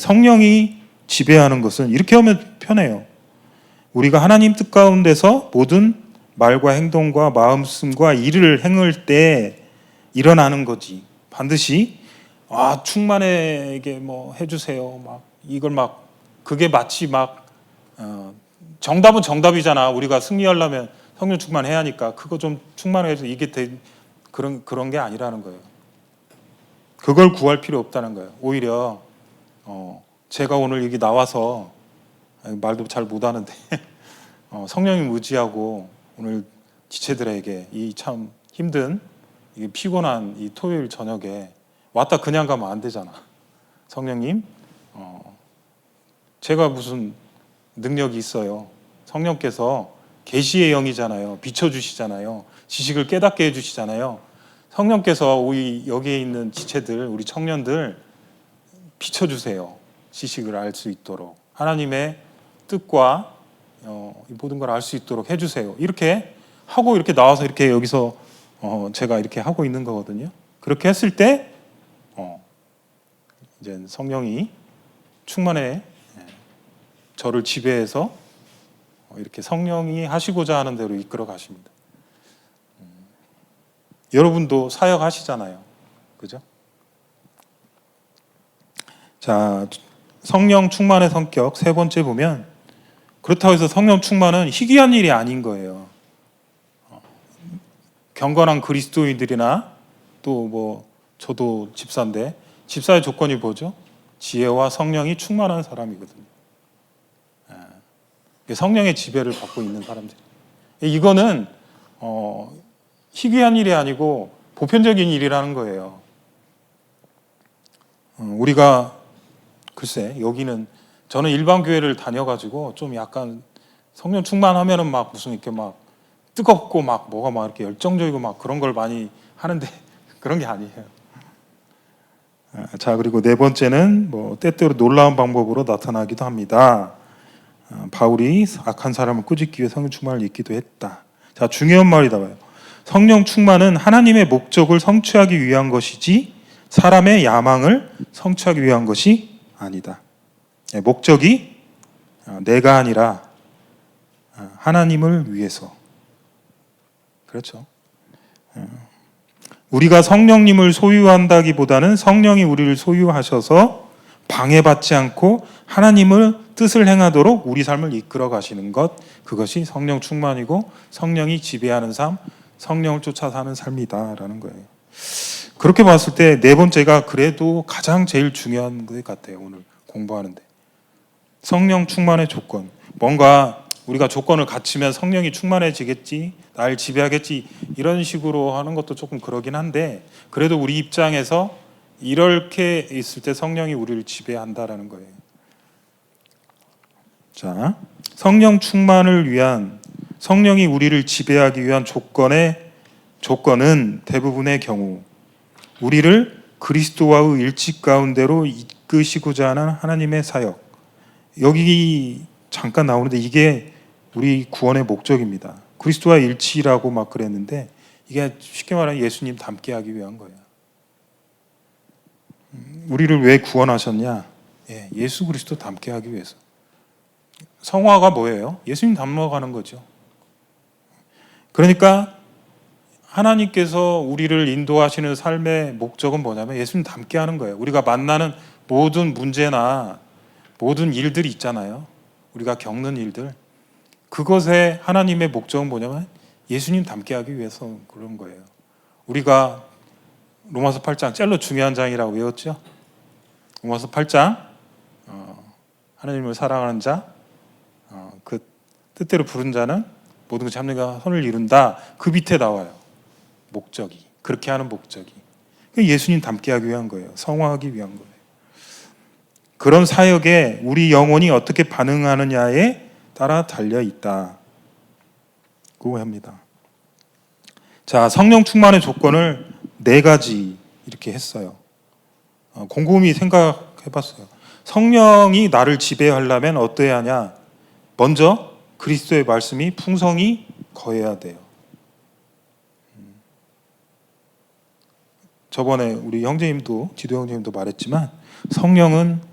성령이 지배하는 것은 이렇게 하면 편해요. 우리가 하나님 뜻 가운데서 모든 말과 행동과 마음씀과 일을 행할 때 일어나는 거지. 반드시 충만에게 뭐 해주세요. 막 이걸 막 그게 마치 막 정답은 정답이잖아. 우리가 승리하려면 성령 충만해야 하니까 그거 좀 충만해서 이게 그런 게 아니라는 거예요. 그걸 구할 필요 없다는 거예요. 오히려 제가 오늘 여기 나와서 말도 잘 못하는데 성령님 의지하고 오늘 지체들에게 이 참 힘든 이 피곤한 이 토요일 저녁에 왔다 그냥 가면 안 되잖아. 성령님, 제가 무슨 능력이 있어요. 성령께서 계시의 영이잖아요. 비춰주시잖아요. 지식을 깨닫게 해주시잖아요. 성령께서 우리 여기에 있는 지체들, 우리 청년들 비춰주세요. 지식을 알 수 있도록 하나님의 뜻과 모든 걸 알 수 있도록 해주세요. 이렇게 하고 이렇게 나와서 이렇게 여기서 제가 이렇게 하고 있는 거거든요. 그렇게 했을 때 이제 성령이 충만해 저를 지배해서 이렇게 성령이 하시고자 하는 대로 이끌어 가십니다. 여러분도 사역하시잖아요. 그죠? 자, 성령 충만의 성격 세 번째 보면, 그렇다고 해서 성령 충만은 희귀한 일이 아닌 거예요. 경건한 그리스도인들이나 또 뭐 저도 집사인데, 집사의 조건이 뭐죠? 지혜와 성령이 충만한 사람이거든요. 성령의 지배를 받고 있는 사람들. 이거는 희귀한 일이 아니고 보편적인 일이라는 거예요. 우리가 글쎄 여기는, 저는 일반 교회를 다녀가지고 좀 약간 성령 충만하면은 막 무슨 이렇게 막 뜨겁고 막 뭐가 막 이렇게 열정적이고 막 그런 걸 많이 하는데 그런 게 아니에요. 자, 그리고 네 번째는 뭐 때때로 놀라운 방법으로 나타나기도 합니다. 바울이 악한 사람을 꾸짖기 위해 성령 충만을 입기도 했다. 자, 중요한 말이다 봐요. 성령 충만은 하나님의 목적을 성취하기 위한 것이지 사람의 야망을 성취하기 위한 것이 아니다. 목적이 내가 아니라 하나님을 위해서. 그렇죠. 우리가 성령님을 소유한다기보다는 성령이 우리를 소유하셔서 방해받지 않고 하나님의 뜻을 행하도록 우리 삶을 이끌어 가시는 것, 그것이 성령 충만이고 성령이 지배하는 삶, 성령을 쫓아 사는 삶이다라는 거예요. 그렇게 봤을 때 네 번째가 그래도 가장 제일 중요한 것 같아요. 오늘 공부하는데 성령 충만의 조건, 뭔가 우리가 조건을 갖추면 성령이 충만해지겠지, 날 지배하겠지, 이런 식으로 하는 것도 조금 그러긴 한데, 그래도 우리 입장에서 이렇게 있을 때 성령이 우리를 지배한다라는 거예요. 자, 성령 충만을 위한, 성령이 우리를 지배하기 위한 조건은 대부분의 경우 우리를 그리스도와의 일치 가운데로 이끄시고자 하는 하나님의 사역, 여기 잠깐 나오는데 이게 우리 구원의 목적입니다. 그리스도와 일치라고 막 그랬는데 이게 쉽게 말하면 예수님 닮게 하기 위한 거예요. 우리를 왜 구원하셨냐? 예수 그리스도 닮게 하기 위해서. 성화가 뭐예요? 예수님 닮아가는 거죠. 그러니까 하나님께서 우리를 인도하시는 삶의 목적은 뭐냐면 예수님 닮게 하는 거예요. 우리가 만나는 모든 문제나 모든 일들이 있잖아요. 우리가 겪는 일들, 그것에 하나님의 목적은 뭐냐면 예수님 닮게 하기 위해서 그런 거예요. 우리가 로마서 8장 짤로 중요한 장이라고 외웠죠. 로마서 8장 하나님을 사랑하는 자, 그 뜻대로 부른 자는 모든 것 잡는 선을 이룬다. 그 밑에 나와요. 목적이, 그렇게 하는 목적이 예수님 닮게 하기 위한 거예요. 성화하기 위한 거예요. 그런 사역에 우리 영혼이 어떻게 반응하느냐에 따라 달려 있다고 합니다. 자, 성령 충만의 조건을 네 가지 이렇게 했어요. 곰곰이 생각해 봤어요. 성령이 나를 지배하려면 어떠해야 하냐? 먼저 그리스도의 말씀이 풍성히 거해야 돼요. 저번에 우리 형제님도, 지도 형제님도 말했지만 성령은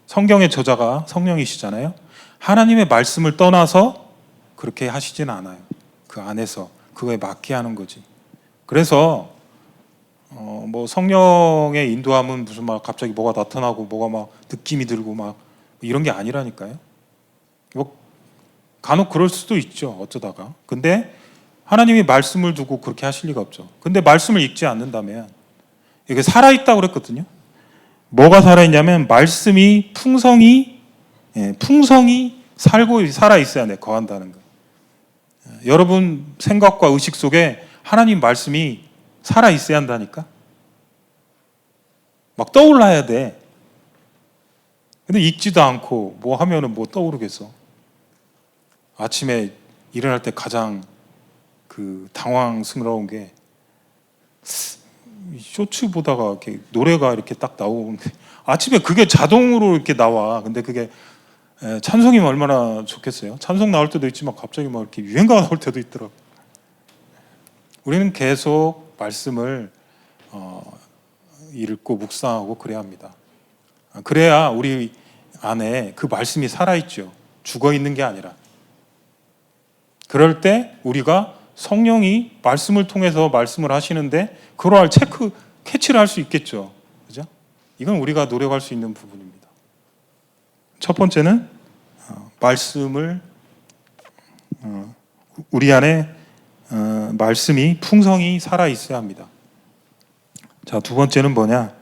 성경의 저자가 성령이시잖아요. 하나님의 말씀을 떠나서 그렇게 하시진 않아요. 그 안에서 그거에 맞게 하는 거지. 그래서 뭐 성령의 인도함은 무슨 막 갑자기 뭐가 나타나고 뭐가 막 느낌이 들고 막 이런 게 아니라니까요. 뭐 간혹 그럴 수도 있죠. 어쩌다가. 근데 하나님이 말씀을 두고 그렇게 하실 리가 없죠. 근데 말씀을 읽지 않는다면 이게 살아있다고 그랬거든요. 뭐가 살아있냐면 말씀이 풍성히 살아있어야 돼. 거한다는 거. 여러분 생각과 의식 속에 하나님 말씀이 살아있어야 한다니까. 막 떠올라야 돼. 근데 읽지도 않고 뭐 하면은 뭐 떠오르겠어. 아침에 일어날 때 가장 그 당황스러운 게 쇼츠 보다가 이렇게 노래가 이렇게 딱 나오는데 아침에 그게 자동으로 이렇게 나와. 근데 그게 찬송이면 얼마나 좋겠어요. 찬송 나올 때도 있지만 갑자기 막 이렇게 유행가가 나올 때도 있더라고. 우리는 계속 말씀을 읽고 묵상하고 그래야 합니다. 그래야 우리 안에 그 말씀이 살아있죠. 죽어 있는 게 아니라. 그럴 때 우리가 성령이 말씀을 통해서 말씀을 하시는데 그걸 캐치를 할 수 있겠죠. 그죠? 이건 우리가 노력할 수 있는 부분입니다. 첫 번째는 말씀을 우리 안에 말씀이 풍성히 살아 있어야 합니다. 자, 두 번째는 뭐냐?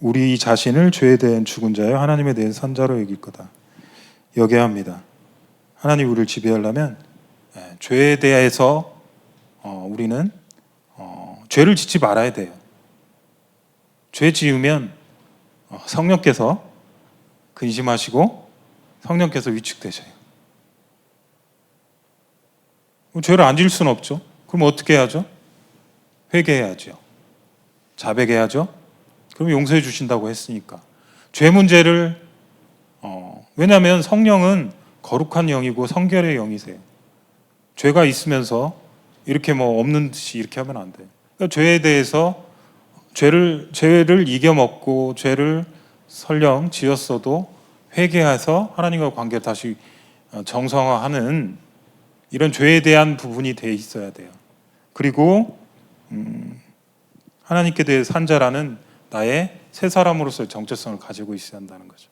우리 자신을 죄에 대한 죽은 자여 하나님에 대한 선자로 여길 거다. 여겨야 합니다. 하나님 우리를 지배하려면 죄에 대해서 우리는 죄를 짓지 말아야 돼요. 죄 지으면 성령께서 근심하시고 성령께서 위축되셔요. 죄를 안 지을 수는 없죠. 그럼 어떻게 해야죠? 회개해야죠. 자백해야죠. 그럼 용서해 주신다고 했으니까. 죄 문제를 왜냐하면 성령은 거룩한 영이고 성결의 영이세요. 죄가 있으면서 이렇게 없는 듯이 이렇게 하면 안 돼요. 그러니까 죄에 대해서 죄를 이겨먹고 죄를 설령 지었어도 회개해서 하나님과 관계를 다시 정상화하는 이런 죄에 대한 부분이 돼 있어야 돼요. 그리고 하나님께 대해 산 자라는 나의 새 사람으로서의 정체성을 가지고 있어야 한다는 거죠.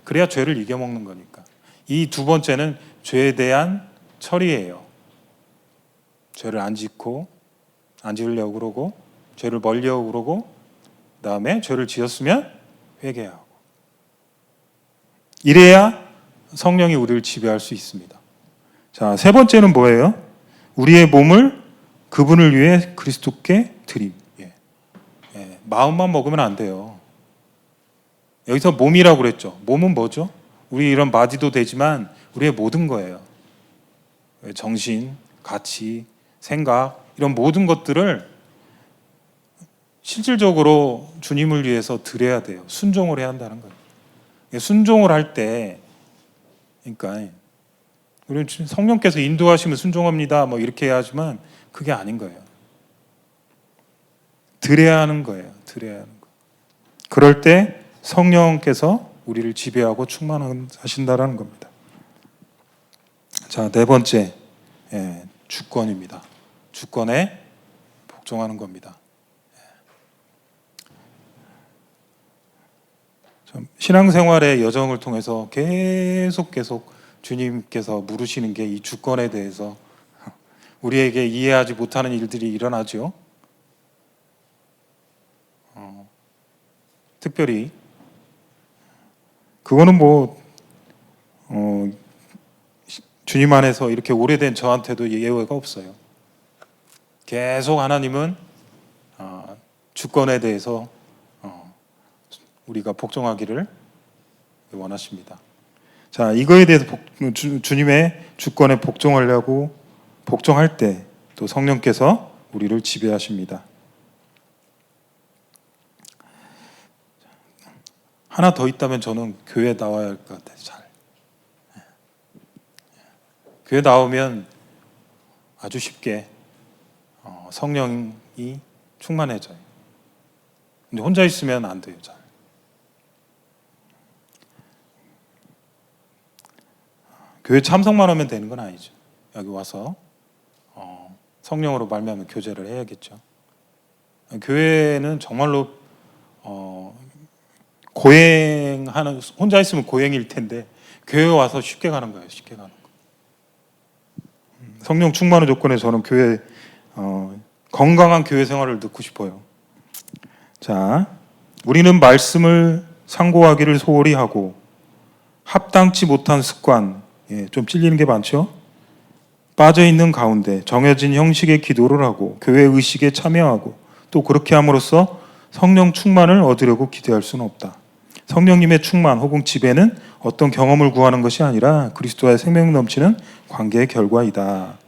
그래야 죄를 이겨먹는 거니까. 이 두 번째는 죄에 대한 처리예요. 죄를 안 짓고 안 지으려고 그러고 죄를 멀리하고 그러고 그다음에 죄를 지었으면 회개하고 이래야 성령이 우리를 지배할 수 있습니다. 자, 세 번째는 뭐예요? 우리의 몸을 그분을 위해 그리스도께 드림. 마음만 먹으면 안 돼요. 여기서 몸이라고 그랬죠. 몸은 뭐죠? 우리 이런 바디도 되지만 우리의 모든 거예요. 정신, 가치, 생각 이런 모든 것들을 실질적으로 주님을 위해서 드려야 돼요. 순종을 해야 한다는 거예요. 순종을 할 때 그러니까 우리는 성령께서 인도하시면 순종합니다. 이렇게 해야 하지만 그게 아닌 거예요. 드려야 하는 거예요. 드려야 하는 거. 그럴 때 성령께서 우리를 지배하고 충만하신다라는 겁니다. 자, 네 번째 주권입니다. 주권에 복종하는 겁니다. 신앙생활의 여정을 통해서 계속 주님께서 물으시는 게 이 주권에 대해서 우리에게 이해하지 못하는 일들이 일어나죠. 특별히 그거는 주님 안에서 이렇게 오래된 저한테도 예외가 없어요. 계속 하나님은 주권에 대해서 우리가 복종하기를 원하십니다. 자, 이거에 대해서 주님의 주권에 복종할 때 또 성령께서 우리를 지배하십니다. 하나 더 있다면 저는 교회 나와야 할 것 같아요. 잘. 교회 나오면 아주 쉽게 성령이 충만해져요. 근데 혼자 있으면 안 돼요. 잘. 교회 참석만 하면 되는 건 아니죠. 여기 와서 성령으로 말미암아 교제를 해야겠죠. 교회는 정말로 혼자 있으면 고행일 텐데 교회 와서 쉽게 가는 거예요. 쉽게 가는 거. 성령 충만의 조건에 저는 건강한 교회 생활을 넣고 싶어요. 자, 우리는 말씀을 상고하기를 소홀히 하고 합당치 못한 습관, 좀 찔리는 게 많죠? 빠져있는 가운데 정해진 형식의 기도를 하고 교회 의식에 참여하고 또 그렇게 함으로써 성령 충만을 얻으려고 기대할 수는 없다. 성령님의 충만 혹은 지배는 어떤 경험을 구하는 것이 아니라 그리스도와의 생명 넘치는 관계의 결과이다.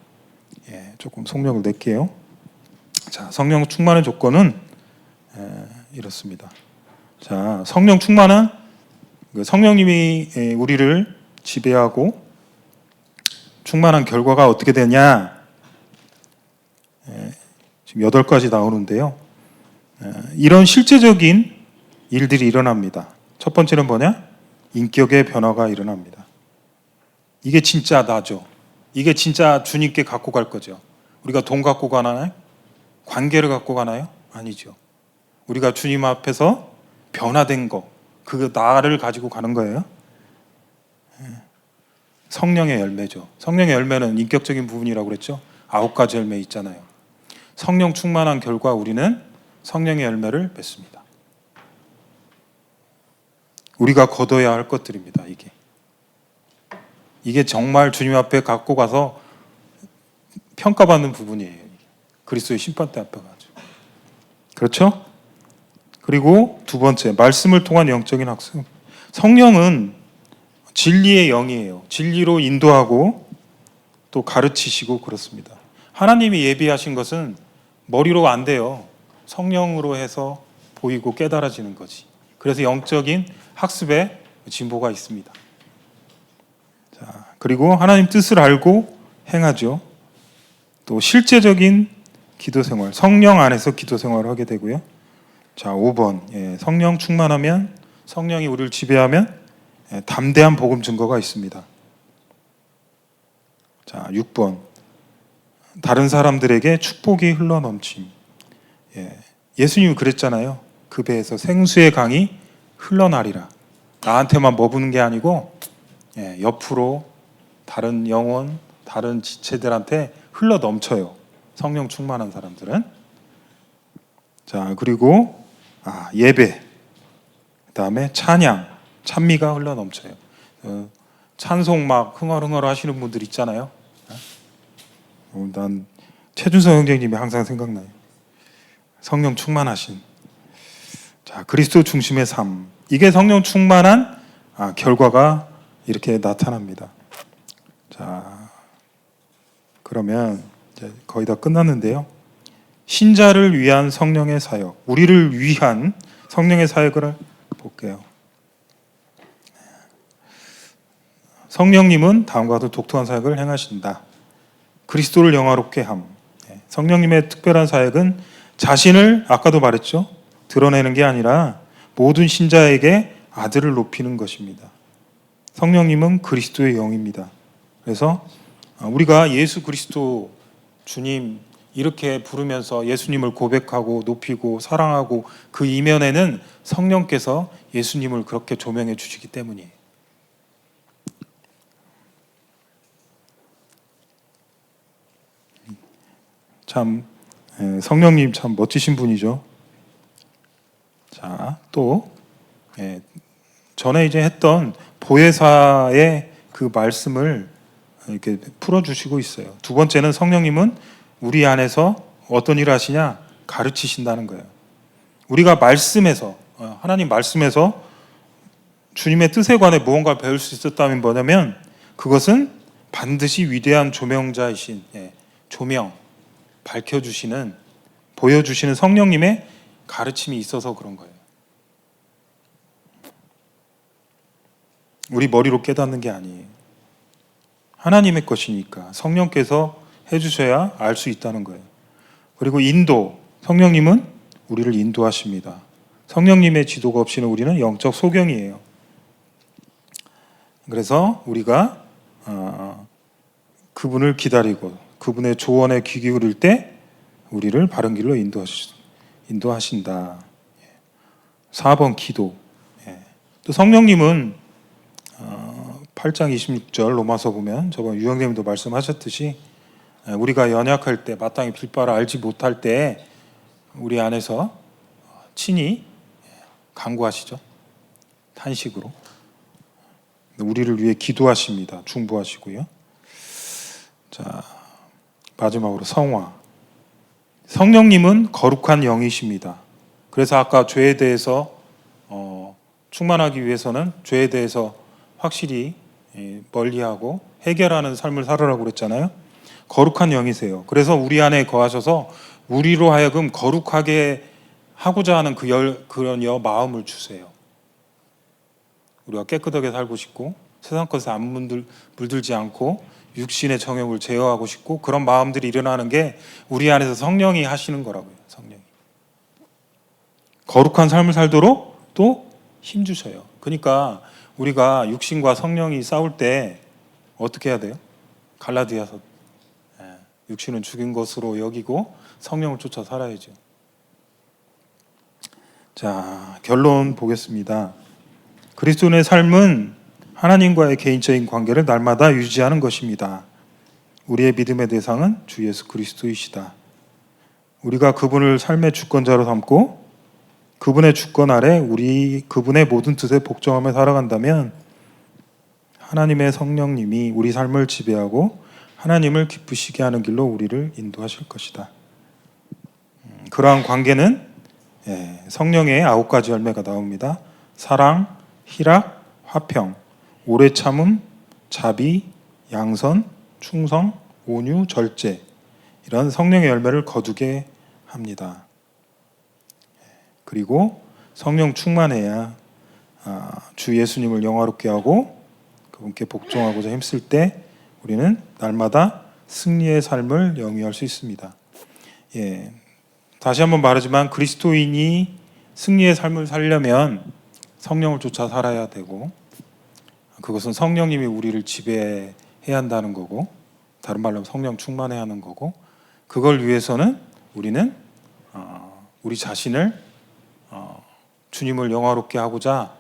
조금 속력을 낼게요. 자, 성령 충만의 조건은 이렇습니다. 자, 성령 충만은 성령님이 우리를 지배하고 충만한 결과가 어떻게 되냐? 지금 8가지 나오는데요. 이런 실제적인 일들이 일어납니다. 첫 번째는 뭐냐? 인격의 변화가 일어납니다. 이게 진짜 나죠. 이게 진짜 주님께 갖고 갈 거죠. 우리가 돈 갖고 가나요? 관계를 갖고 가나요? 아니죠. 우리가 주님 앞에서 변화된 거, 그 나를 가지고 가는 거예요. 성령의 열매죠. 성령의 열매는 인격적인 부분이라고 그랬죠. 9가지 열매 있잖아요. 성령 충만한 결과 우리는 성령의 열매를 맺습니다. 우리가 거둬야 할 것들입니다. 이게 정말 주님 앞에 갖고 가서 평가받는 부분이에요. 그리스도의 심판대 앞에 가죠. 그렇죠? 그리고 두 번째, 말씀을 통한 영적인 학습. 성령은 진리의 영이에요. 진리로 인도하고 또 가르치시고 그렇습니다. 하나님이 예비하신 것은 머리로 안 돼요. 성령으로 해서 보이고 깨달아지는 거지. 그래서 영적인 학습에 진보가 있습니다. 자, 그리고 하나님 뜻을 알고 행하죠. 또 실제적인 기도 생활, 성령 안에서 기도 생활을 하게 되고요. 자, 5번. 성령 충만하면, 성령이 우리를 지배하면 담대한 복음 증거가 있습니다. 자, 6번. 다른 사람들에게 축복이 흘러넘침. 예수님이 그랬잖아요. 그 배에서 생수의 강이 흘러나리라. 나한테만 머무는 게 아니고 옆으로 다른 영혼, 다른 지체들한테 흘러넘쳐요. 성령 충만한 사람들은. 자, 그리고 예배, 그 다음에 찬양, 찬미가 흘러넘쳐요. 찬송 막 흥얼흥얼 하시는 분들 있잖아요. 난 최준석 형제님이 항상 생각나요. 성령 충만하신. 자, 그리스도 중심의 삶. 이게 성령 충만한 결과가 이렇게 나타납니다. 자, 그러면 이제 거의 다 끝났는데요. 신자를 위한 성령의 사역, 우리를 위한 성령의 사역을 볼게요. 성령님은 다음과 같은 독특한 사역을 행하신다. 그리스도를 영화롭게 함. 성령님의 특별한 사역은 자신을 아까도 말했죠. 드러내는 게 아니라 모든 신자에게 아들을 높이는 것입니다. 성령님은 그리스도의 영입니다. 그래서 우리가 예수 그리스도 주님 이렇게 부르면서 예수님을 고백하고 높이고 사랑하고 그 이면에는 성령께서 예수님을 그렇게 조명해 주시기 때문이에요. 참 성령님 참 멋지신 분이죠. 자, 또 전에 이제 했던 보혜사의 그 말씀을 이렇게 풀어주시고 있어요. 두 번째는 성령님은 우리 안에서 어떤 일을 하시냐? 가르치신다는 거예요. 우리가 말씀에서 하나님 말씀에서 주님의 뜻에 관해 무언가를 배울 수 있었다면 뭐냐면 그것은 반드시 위대한 조명자이신 조명, 밝혀주시는 보여주시는 성령님의 가르침이 있어서 그런 거예요. 우리 머리로 깨닫는 게 아니에요. 하나님의 것이니까 성령께서 해주셔야 알 수 있다는 거예요. 그리고 인도, 성령님은 우리를 인도하십니다. 성령님의 지도가 없이는 우리는 영적 소경이에요. 그래서 우리가 그분을 기다리고 그분의 조언에 귀 기울일 때 우리를 바른 길로 인도하신다. 4번 기도. 또 성령님은 8장 26절 로마서 보면 저번 유형님도 말씀하셨듯이 우리가 연약할 때 마땅히 빌바를 알지 못할 때 우리 안에서 친히 간구하시죠. 탄식으로 우리를 위해 기도하십니다. 중보하시고요. 자, 마지막으로 성화. 성령님은 거룩한 영이십니다. 그래서 아까 죄에 대해서 충만하기 위해서는 죄에 대해서 확실히 멀리하고 해결하는 삶을 살으라고 그랬잖아요. 거룩한 영이세요. 그래서 우리 안에 거하셔서 우리로 하여금 거룩하게 하고자 하는 그런 마음을 주세요. 우리가 깨끗하게 살고 싶고 세상 것에 안 물들지 않고 육신의 정욕을 제어하고 싶고 그런 마음들이 일어나는 게 우리 안에서 성령이 하시는 거라고요. 성령이. 거룩한 삶을 살도록 또 힘주셔요. 그러니까 우리가 육신과 성령이 싸울 때 어떻게 해야 돼요? 갈라디아서 육신은 죽인 것으로 여기고 성령을 쫓아 살아야죠. 자, 결론 보겠습니다. 그리스도인의 삶은 하나님과의 개인적인 관계를 날마다 유지하는 것입니다. 우리의 믿음의 대상은 주 예수 그리스도이시다. 우리가 그분을 삶의 주권자로 삼고 그분의 주권 아래 우리 그분의 모든 뜻에 복종하며 살아간다면 하나님의 성령님이 우리 삶을 지배하고 하나님을 기쁘시게 하는 길로 우리를 인도하실 것이다. 그러한 관계는 성령의 9가지 열매가 나옵니다. 사랑, 희락, 화평, 오래 참음, 자비, 양선, 충성, 온유, 절제, 이런 성령의 열매를 거두게 합니다. 그리고 성령 충만해야 주 예수님을 영화롭게 하고 그분께 복종하고자 힘쓸 때 우리는 날마다 승리의 삶을 영위할 수 있습니다. 다시 한번 말하지만 그리스도인이 승리의 삶을 살려면 성령을 쫓아 살아야 되고, 그것은 성령님이 우리를 지배해야 한다는 거고, 다른 말로 하면 성령 충만해야 하는 거고, 그걸 위해서는 우리는 우리 자신을 주님을 영화롭게 하고자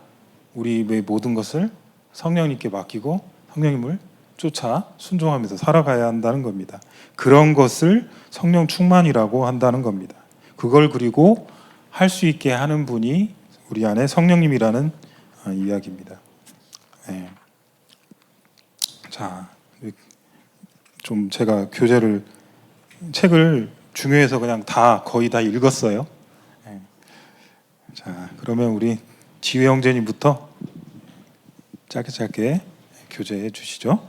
우리의 모든 것을 성령님께 맡기고 성령님을 쫓아 순종하면서 살아가야 한다는 겁니다. 그런 것을 성령 충만이라고 한다는 겁니다. 그걸 그리고 할 수 있게 하는 분이 우리 안에 성령님이라는 이야기입니다. 자, 좀 제가 책을 중요해서 그냥 거의 다 읽었어요. 자, 그러면 우리 지휘 형제님부터 짧게 교제해 주시죠.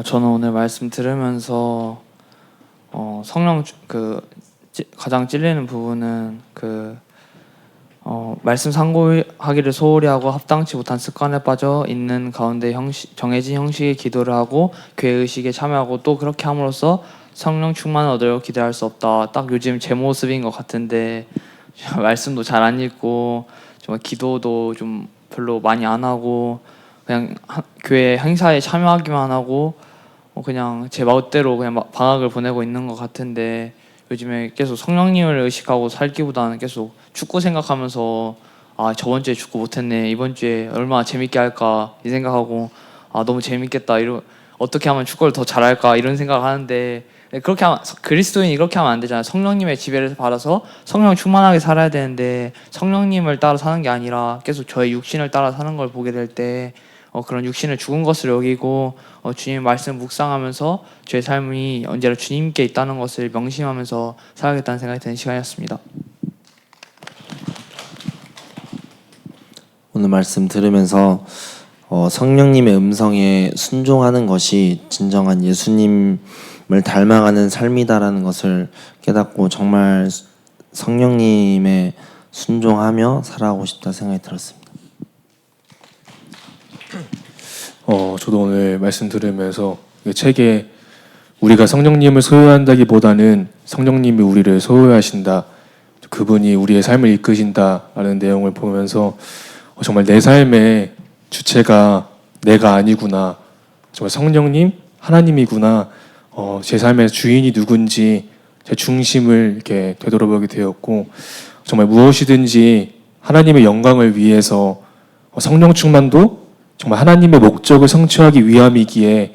저는 오늘 말씀 들으면서 성령 가장 찔리는 부분은 말씀 상고하기를 소홀히 하고 합당치 못한 습관에 빠져 있는 가운데 정해진 형식의 기도를 하고 교회 의식에 참여하고 또 그렇게 함으로써 성령 충만을 얻으려 기대할 수 없다. 딱 요즘 제 모습인 것 같은데 말씀도 잘 안 읽고 정말 기도도 좀 별로 많이 안 하고 그냥 교회 행사에 참여하기만 하고 그냥 제 마음대로 그냥 방학을 보내고 있는 것 같은데, 요즘에 계속 성령님을 의식하고 살기보다는 계속 축구 생각하면서 저번 주에 축구 못했네, 이번 주에 얼마나 재밌게 할까 이 생각하고 너무 재밌겠다, 어떻게 하면 축구를 더 잘할까 이런 생각을 하는데, 그렇게 하면 그리스도인이 그렇게 하면 안 되잖아요. 성령님의 지배를 받아서 성령 충만하게 살아야 되는데 성령님을 따라 사는 게 아니라 계속 저의 육신을 따라 사는 걸 보게 될 때 그런 육신을 죽은 것을 여기고 주님의 말씀 묵상하면서 제 삶이 언제나 주님께 있다는 것을 명심하면서 살아야겠다는 생각이 드는 시간이었습니다. 오늘 말씀 들으면서 성령님의 음성에 순종하는 것이 진정한 예수님을 닮아가는 삶이다라는 것을 깨닫고 정말 성령님의 순종하며 살아가고 싶다 생각이 들었습니다. 저도 오늘 말씀 들으면서 이 책에 우리가 성령님을 소유한다기보다는 성령님이 우리를 소유하신다, 그분이 우리의 삶을 이끄신다라는 내용을 보면서 정말 내 삶의 주체가 내가 아니구나, 정말 성령님, 하나님이구나, 제 삶의 주인이 누군지 제 중심을 이렇게 되돌아보게 되었고, 정말 무엇이든지 하나님의 영광을 위해서 성령 충만도 정말 하나님의 목적을 성취하기 위함이기에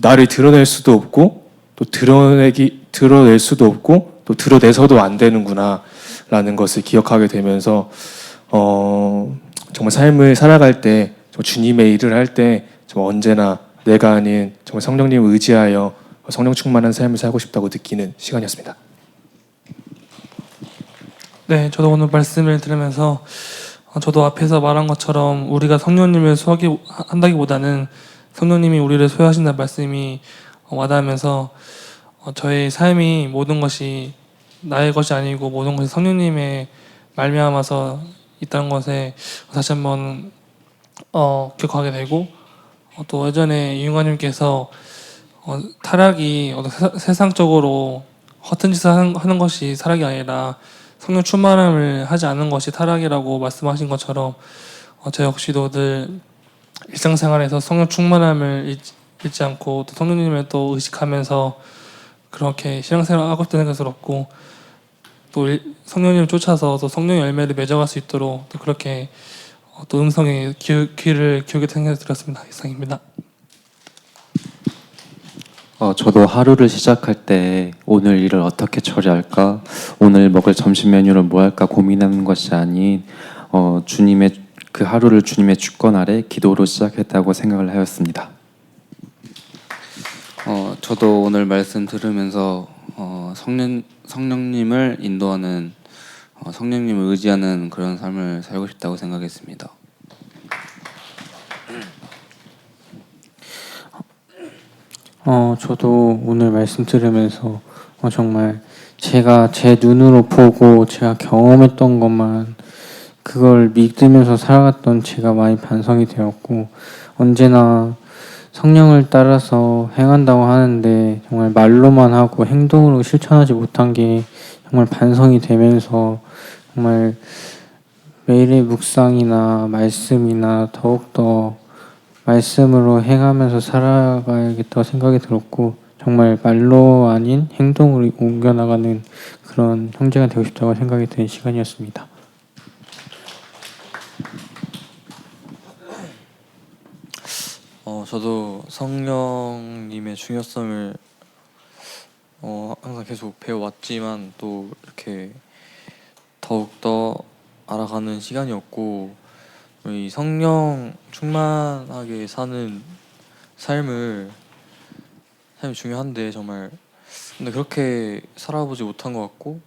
나를 드러낼 수도 없고 또 드러낼 수도 없고 또 드러내서도 안 되는구나 라는 것을 기억하게 되면서 정말 삶을 살아갈 때 주님의 일을 할 때 언제나 내가 아닌 정말 성령님을 의지하여 성령 충만한 삶을 살고 싶다고 느끼는 시간이었습니다. 네, 저도 오늘 말씀을 들으면서 저도 앞에서 말한 것처럼 우리가 성령님을 소유한다기보다는 성령님이 우리를 소유하신다는 말씀이 와닿으면서 저의 삶이 모든 것이 나의 것이 아니고 모든 것이 성령님의 말미암아서 있다는 것에 다시 한번 기억하게 되고 또 예전에 이윤관님께서 타락이 세상적으로 허튼 짓을 하는 것이 타락이 아니라 성령 충만함을 하지 않는 것이 타락이라고 말씀하신 것처럼 저 역시도 늘 일상생활에서 성령 충만함을 잃지 않고 또 성령님을 또 의식하면서 그렇게 신앙생활을 하고 싶다는 생각이 들었고 또 성령님을 쫓아서 또 성령 열매를 맺어갈 수 있도록 또 그렇게 또 음성의 귀를 기울게 생각이 들었습니다. 이상입니다. 저도 하루를 시작할 때 오늘 일을 어떻게 처리할까, 오늘 먹을 점심 메뉴를 뭐 할까 고민하는 것이 아닌 주님의 그 하루를 주님의 주권 아래 기도로 시작했다고 생각을 하였습니다. 저도 오늘 말씀 들으면서 성령님을 인도하는 성령님을 의지하는 그런 삶을 살고 싶다고 생각했습니다. 저도 오늘 말씀 들으면서 정말 제가 제 눈으로 보고 제가 경험했던 것만 그걸 믿으면서 살아갔던 제가 많이 반성이 되었고, 언제나 성령을 따라서 행한다고 하는데 정말 말로만 하고 행동으로 실천하지 못한 게 정말 반성이 되면서 정말 매일의 묵상이나 말씀이나 더욱더 말씀으로 행하면서 살아가야겠다고 생각이 들었고, 정말 말로 아닌 행동으로 옮겨나가는 그런 형제가 되고 싶다고 생각이 든 시간이었습니다. 저도 성령님의 중요성을 항상 계속 배워왔지만 또 이렇게 더욱더 알아가는 시간이었고, 이 성령 충만하게 사는 삶이 중요한데 정말 근데 그렇게 살아보지 못한 것 같고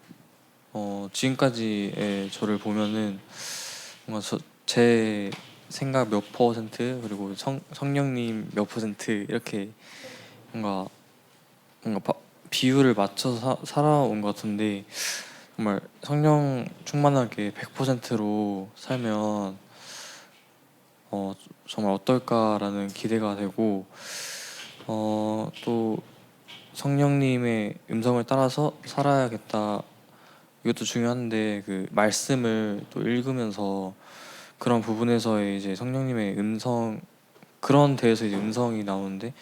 지금까지의 저를 보면은 뭔가 제 생각 몇 퍼센트 그리고 성령님 몇 퍼센트 이렇게 뭔가 비율을 맞춰서 살아온 것 같은데, 정말 성령 충만하게 100%로 살면 정말 어떨까라는 기대가 되고, 또 성령님의 음성을 따라서 살아야겠다, 이것도 중요한데 그 말씀을 또 읽으면서 그런 부분에서의 이제 성령님의 음성, 그런 데에서 이제 음성이 나오는데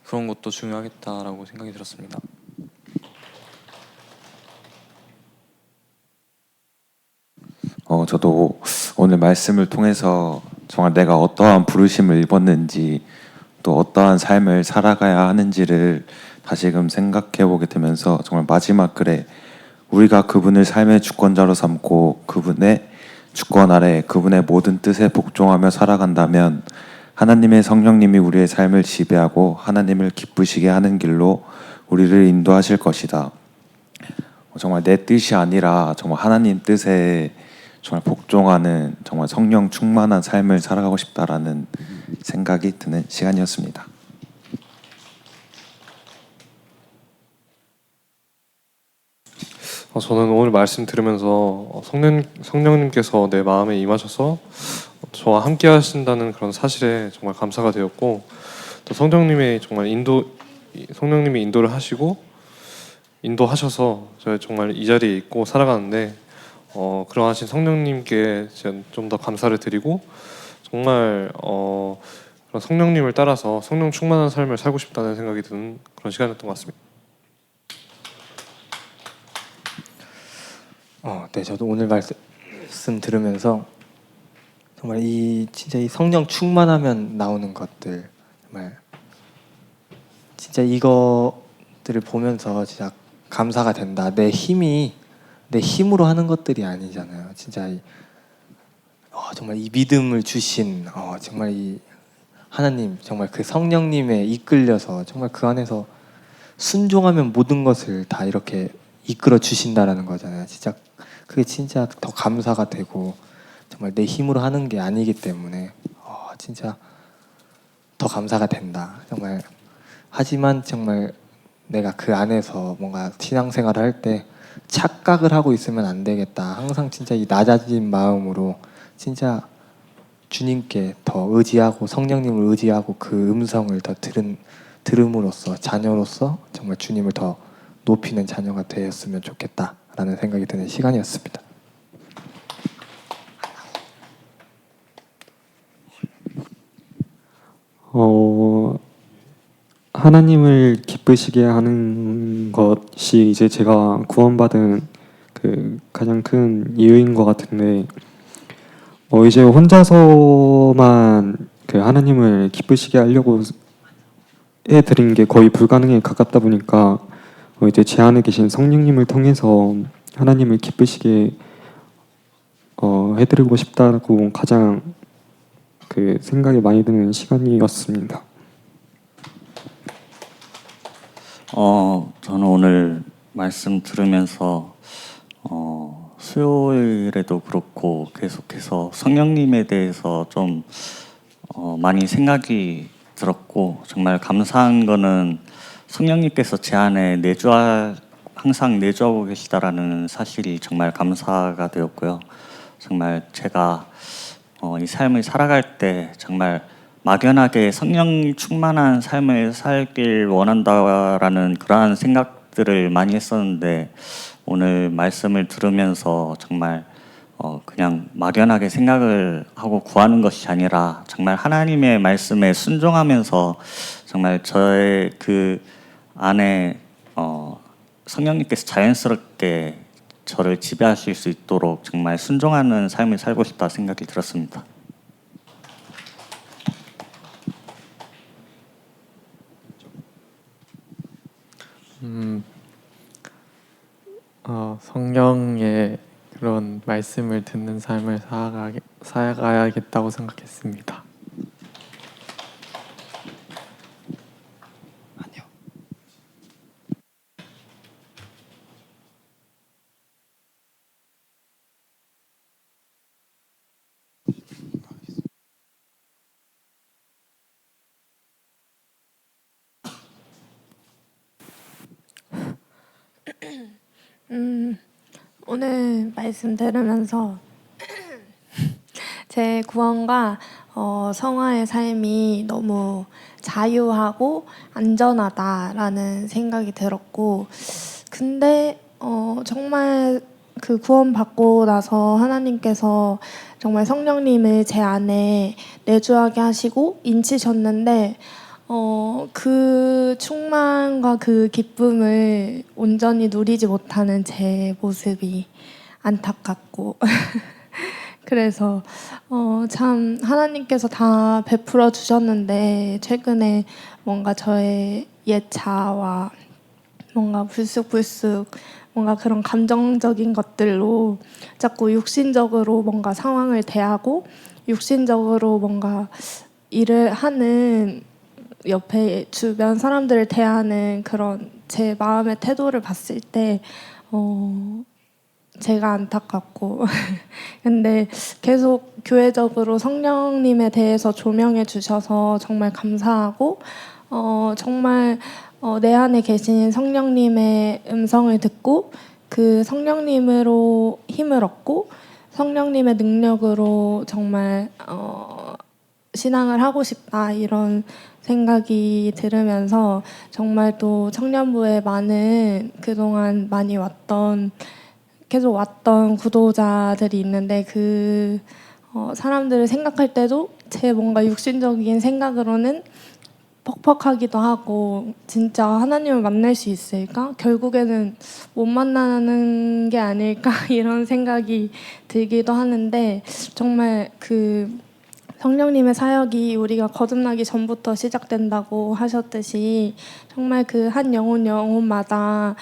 그런 것도 중요하겠다라고 생각이 들었습니다. 저도 오늘 말씀을 통해서 정말 내가 어떠한 부르심을 입었는지 또 어떠한 삶을 살아가야 하는지를 다시금 생각해 보게 되면서, 정말 마지막 글에 우리가 그분을 삶의 주권자로 삼고 그분의 주권 아래 그분의 모든 뜻에 복종하며 살아간다면 하나님의 성령님이 우리의 삶을 지배하고 하나님을 기쁘시게 하는 길로 우리를 인도하실 것이다. 정말 내 뜻이 아니라 정말 하나님 뜻에 정말 복종하는 정말 성령 충만한 삶을 살아가고 싶다라는 생각이 드는 시간이었습니다. 저는 오늘 말씀 들으면서 성령님께서 내 마음에 임하셔서 저와 함께 하신다는 그런 사실에 정말 감사가 되었고, 또 성령님이 인도를 하시고 인도하셔서 저희 정말 이 자리에 있고 살아가는데 그러하신 성령님께 좀 더 감사를 드리고, 정말 그런 성령님을 따라서 성령 충만한 삶을 살고 싶다는 생각이 드는 그런 시간이었던 것 같습니다. 네, 저도 오늘 말씀 들으면서 정말 진짜 이 성령 충만하면 나오는 것들, 정말 진짜 이것들을 보면서 진짜 감사가 된다. 내 힘으로 하는 것들이 아니잖아요. 진짜 정말 이 믿음을 주신 정말 이 하나님, 정말 그 성령님에 이끌려서 정말 그 안에서 순종하면 모든 것을 다 이렇게 이끌어 주신다라는 거잖아요. 진짜 그게 진짜 더 감사가 되고, 정말 내 힘으로 하는 게 아니기 때문에 진짜 더 감사가 된다. 정말 하지만 정말 내가 그 안에서 뭔가 신앙생활을 할 때 착각을 하고 있으면 안 되겠다. 항상 진짜 이 낮아진 마음으로 진짜 주님께 더 의지하고 성령님을 의지하고 그 음성을 더 들음으로써 자녀로서 정말 주님을 더 높이는 자녀가 되었으면 좋겠다라는 생각이 드는 시간이었습니다. 하나님을 기쁘시게 하는 것이 이제 제가 구원받은 그 가장 큰 이유인 것 같은데, 이제 혼자서만 그 하나님을 기쁘시게 하려고 해드린 게 거의 불가능에 가깝다 보니까 이제 제 안에 계신 성령님을 통해서 하나님을 기쁘시게 해드리고 싶다고 가장 그 생각이 많이 드는 시간이었습니다. 저는 오늘 말씀 들으면서 수요일에도 그렇고 계속해서 성령님에 대해서 좀 많이 생각이 들었고, 정말 감사한 거는 성령님께서 제 안에 항상 내주하고 계시다라는 사실이 정말 감사가 되었고요. 정말 제가 이 삶을 살아갈 때 정말 막연하게 성령 충만한 삶을 살길 원한다라는 그러한 생각들을 많이 했었는데, 오늘 말씀을 들으면서 정말 그냥 막연하게 생각을 하고 구하는 것이 아니라 정말 하나님의 말씀에 순종하면서 정말 저의 그 안에 성령님께서 자연스럽게 저를 지배하실 수 있도록 정말 순종하는 삶을 살고 싶다 생각이 들었습니다. 성령의 그런 말씀을 듣는 삶을 살아가야겠다고 생각했습니다. 오늘 말씀 들으면서 제 구원과 성화의 삶이 너무 자유하고 안전하다라는 생각이 들었고, 근데 정말 그 구원 받고 나서 하나님께서 정말 성령님을 제 안에 내주하게 하시고 인치셨는데, 그 충만과 그 기쁨을 온전히 누리지 못하는 제 모습이 안타깝고 그래서 참 하나님께서 다 베풀어 주셨는데, 최근에 뭔가 저의 옛 자아와 뭔가 불쑥불쑥 뭔가 그런 감정적인 것들로 자꾸 육신적으로 뭔가 상황을 대하고 육신적으로 뭔가 일을 하는, 옆에 주변 사람들을 대하는 그런 제 마음의 태도를 봤을 때 제가 안타깝고 근데 계속 교회적으로 성령님에 대해서 조명해 주셔서 정말 감사하고, 정말 내 안에 계신 성령님의 음성을 듣고 그 성령님으로 힘을 얻고 성령님의 능력으로 정말 신앙을 하고 싶다, 이런 생각이 들으면서 정말 또 청년부에 많은 그동안 많이 계속 왔던 구도자들이 있는데, 그 사람들을 생각할 때도 제 뭔가 육신적인 생각으로는 퍽퍽하기도 하고, 진짜 하나님을 만날 수 있을까? 결국에는 못 만나는 게 아닐까? 이런 생각이 들기도 하는데, 정말 그 성령님의 사역이 우리가 거듭나기 전부터 시작된다고 하셨듯이 정말 그 한 영혼마다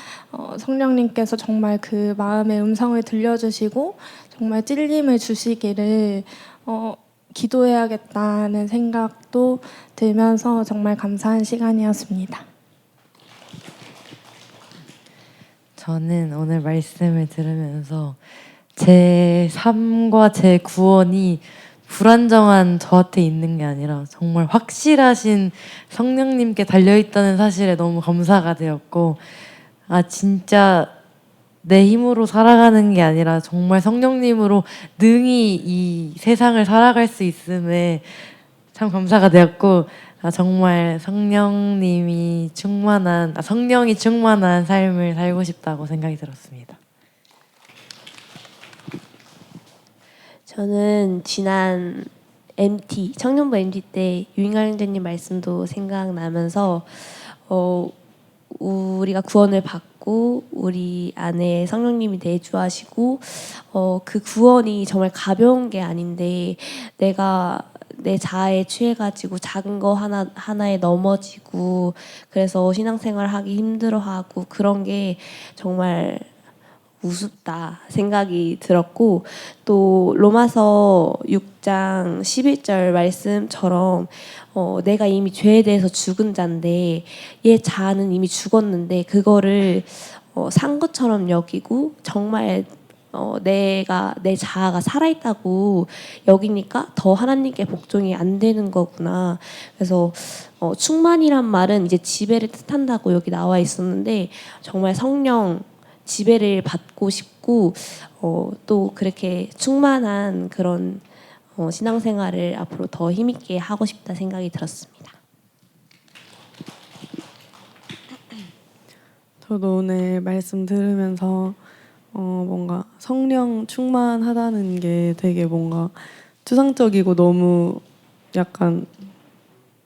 성령님께서 정말 그 마음의 음성을 들려주시고 정말 찔림을 주시기를 기도해야겠다는 생각도 들면서 정말 감사한 시간이었습니다. 저는 오늘 말씀을 들으면서 제 삶과 제 구원이 불안정한 저한테 있는 게 아니라 정말 확실하신 성령님께 달려있다는 사실에 너무 감사가 되었고, 진짜 내 힘으로 살아가는 게 아니라 정말 성령님으로 능히 이 세상을 살아갈 수 있음에 참 감사가 되었고, 정말 성령이 충만한 삶을 살고 싶다고 생각이 들었습니다. 저는 지난 MT 청년부 MT 때 유인강장님 말씀도 생각나면서 우리가 구원을 받고 우리 안에 성령님이 내주하시고 그 구원이 정말 가벼운 게 아닌데 내가 내 자아에 취해가지고 작은 거 하나에 넘어지고 그래서 신앙생활하기 힘들어하고 그런 게 정말 우습다 생각이 들었고, 또 로마서 6장 11절 말씀처럼 내가 이미 죄에 대해서 죽은 자인데 얘 자아는 이미 죽었는데 그거를 산 것처럼 여기고 정말 내가 내 자아가 살아있다고 여기니까 더 하나님께 복종이 안 되는 거구나. 그래서 충만이란 말은 이제 지배를 뜻한다고 여기 나와 있었는데 정말 성령 지배를 받고 싶고 또 그렇게 충만한 그런 신앙생활을 앞으로 더 힘있게 하고 싶다 생각이 들었습니다. 저도 오늘 말씀 들으면서 뭔가 성령 충만하다는 게 되게 뭔가 추상적이고 너무 약간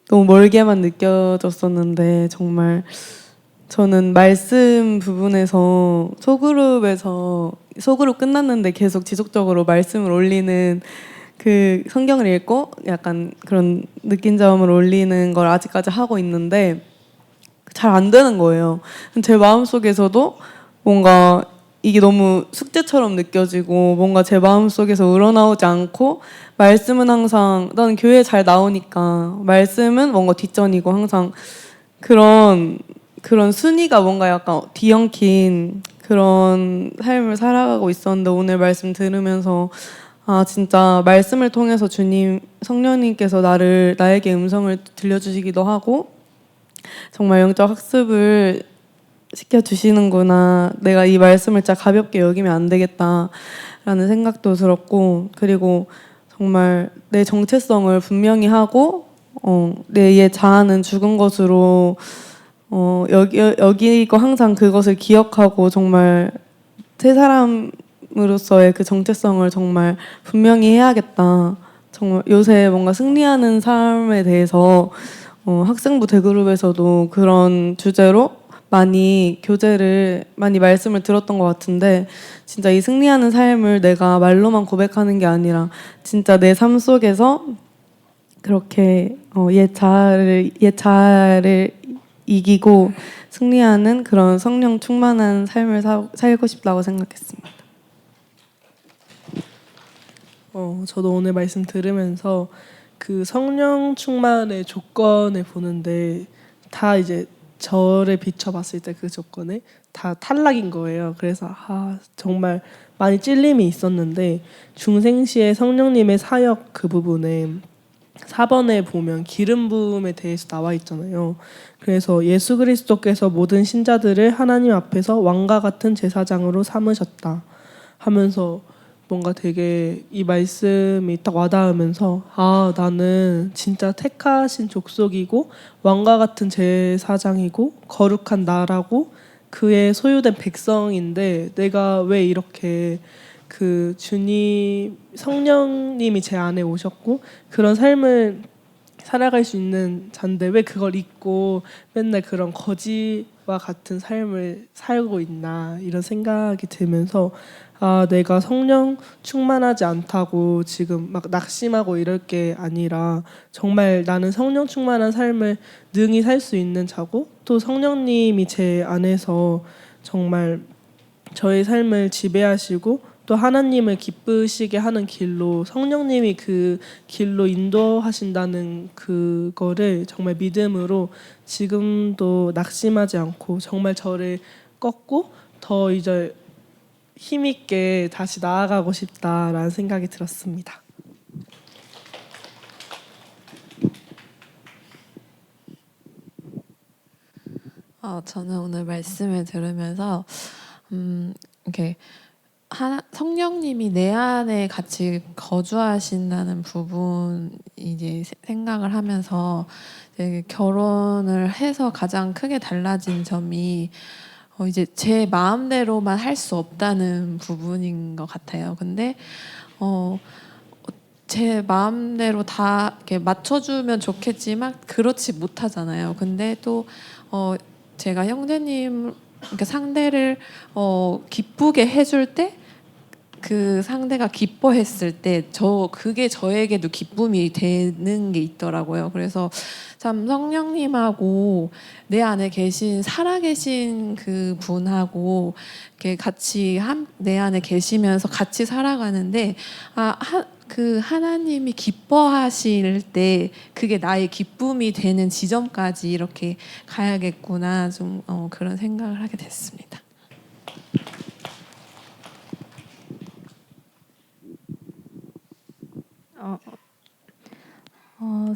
너무 멀게만 느껴졌었는데, 정말 저는 말씀 부분에서 소그룹 끝났는데 계속 지속적으로 말씀을 올리는 그 성경을 읽고 약간 그런 느낀 점을 올리는 걸 아직까지 하고 있는데 잘 안 되는 거예요. 제 마음속에서도 뭔가 이게 너무 숙제처럼 느껴지고 뭔가 제 마음속에서 우러나오지 않고, 말씀은 항상 나는 교회에 잘 나오니까 말씀은 뭔가 뒷전이고 항상 그런 순위가 뭔가 약간 뒤엉킨 그런 삶을 살아가고 있었는데, 오늘 말씀 들으면서 진짜 말씀을 통해서 주님 성령님께서 나에게 음성을 들려주시기도 하고 정말 영적 학습을 시켜주시는구나, 내가 이 말씀을 진짜 가볍게 여기면 안 되겠다라는 생각도 들었고, 그리고 정말 내 정체성을 분명히 하고 내 자아는 죽은 것으로 여기고 항상 그것을 기억하고 정말 새 사람으로서의 그 정체성을 정말 분명히 해야겠다. 정말 요새 뭔가 승리하는 삶에 대해서 학생부 대그룹에서도 그런 주제로 많이 말씀을 들었던 것 같은데, 진짜 이 승리하는 삶을 내가 말로만 고백하는 게 아니라 진짜 내 삶 속에서 그렇게 옛 자아를 이기고 승리하는 그런 성령 충만한 삶을 살고 싶다고 생각했습니다. 저도 오늘 말씀 들으면서 그 성령 충만의 조건을 보는데 다 이제 저를 비춰봤을 때 그 조건에 다 탈락인 거예요. 그래서 정말 많이 찔림이 있었는데, 중생시의 성령님의 사역 그 부분에 4번에 보면 기름 부음에 대해서 나와 있잖아요. 그래서 예수 그리스도께서 모든 신자들을 하나님 앞에서 왕과 같은 제사장으로 삼으셨다 하면서 뭔가 되게 이 말씀이 딱 와닿으면서 나는 진짜 택하신 족속이고 왕과 같은 제사장이고 거룩한 나라고 그의 소유된 백성인데 내가 왜 이렇게 그 주님 성령님이 제 안에 오셨고 그런 삶을 살아갈 수 있는 잔데 왜 그걸 잊고 맨날 그런 거지와 같은 삶을 살고 있나 이런 생각이 들면서 내가 성령 충만하지 않다고 지금 막 낙심하고 이럴 게 아니라 정말 나는 성령 충만한 삶을 능히 살 수 있는 자고 또 성령님이 제 안에서 정말 저의 삶을 지배하시고 또 하나님을 기쁘시게 하는 길로 성령님이 그 길로 인도하신다는 그거를 정말 믿음으로 지금도 낙심하지 않고 정말 저를 꺾고 더 이제 힘있게 다시 나아가고 싶다라는 생각이 들었습니다. 저는 오늘 말씀을 들으면서 이렇게 성령님이 내 안에 같이 거주하신다는 부분 이제 생각을 하면서 이제 결혼을 해서 가장 크게 달라진 점이 이제 제 마음대로만 할 수 없다는 부분인 것 같아요. 근데 제 마음대로 다 이렇게 맞춰주면 좋겠지만 그렇지 못하잖아요. 근데 또 제가 형제님 그러니까 상대를 기쁘게 해줄 때 그 상대가 기뻐했을 때 그게 저에게도 기쁨이 되는 게 있더라고요. 그래서 참 성령님하고 내 안에 계신 살아계신 그 분하고 이렇게 같이 내 안에 계시면서 같이 살아가는데 그 하나님이 기뻐하실 때 그게 나의 기쁨이 되는 지점까지 이렇게 가야겠구나 좀 그런 생각을 하게 됐습니다.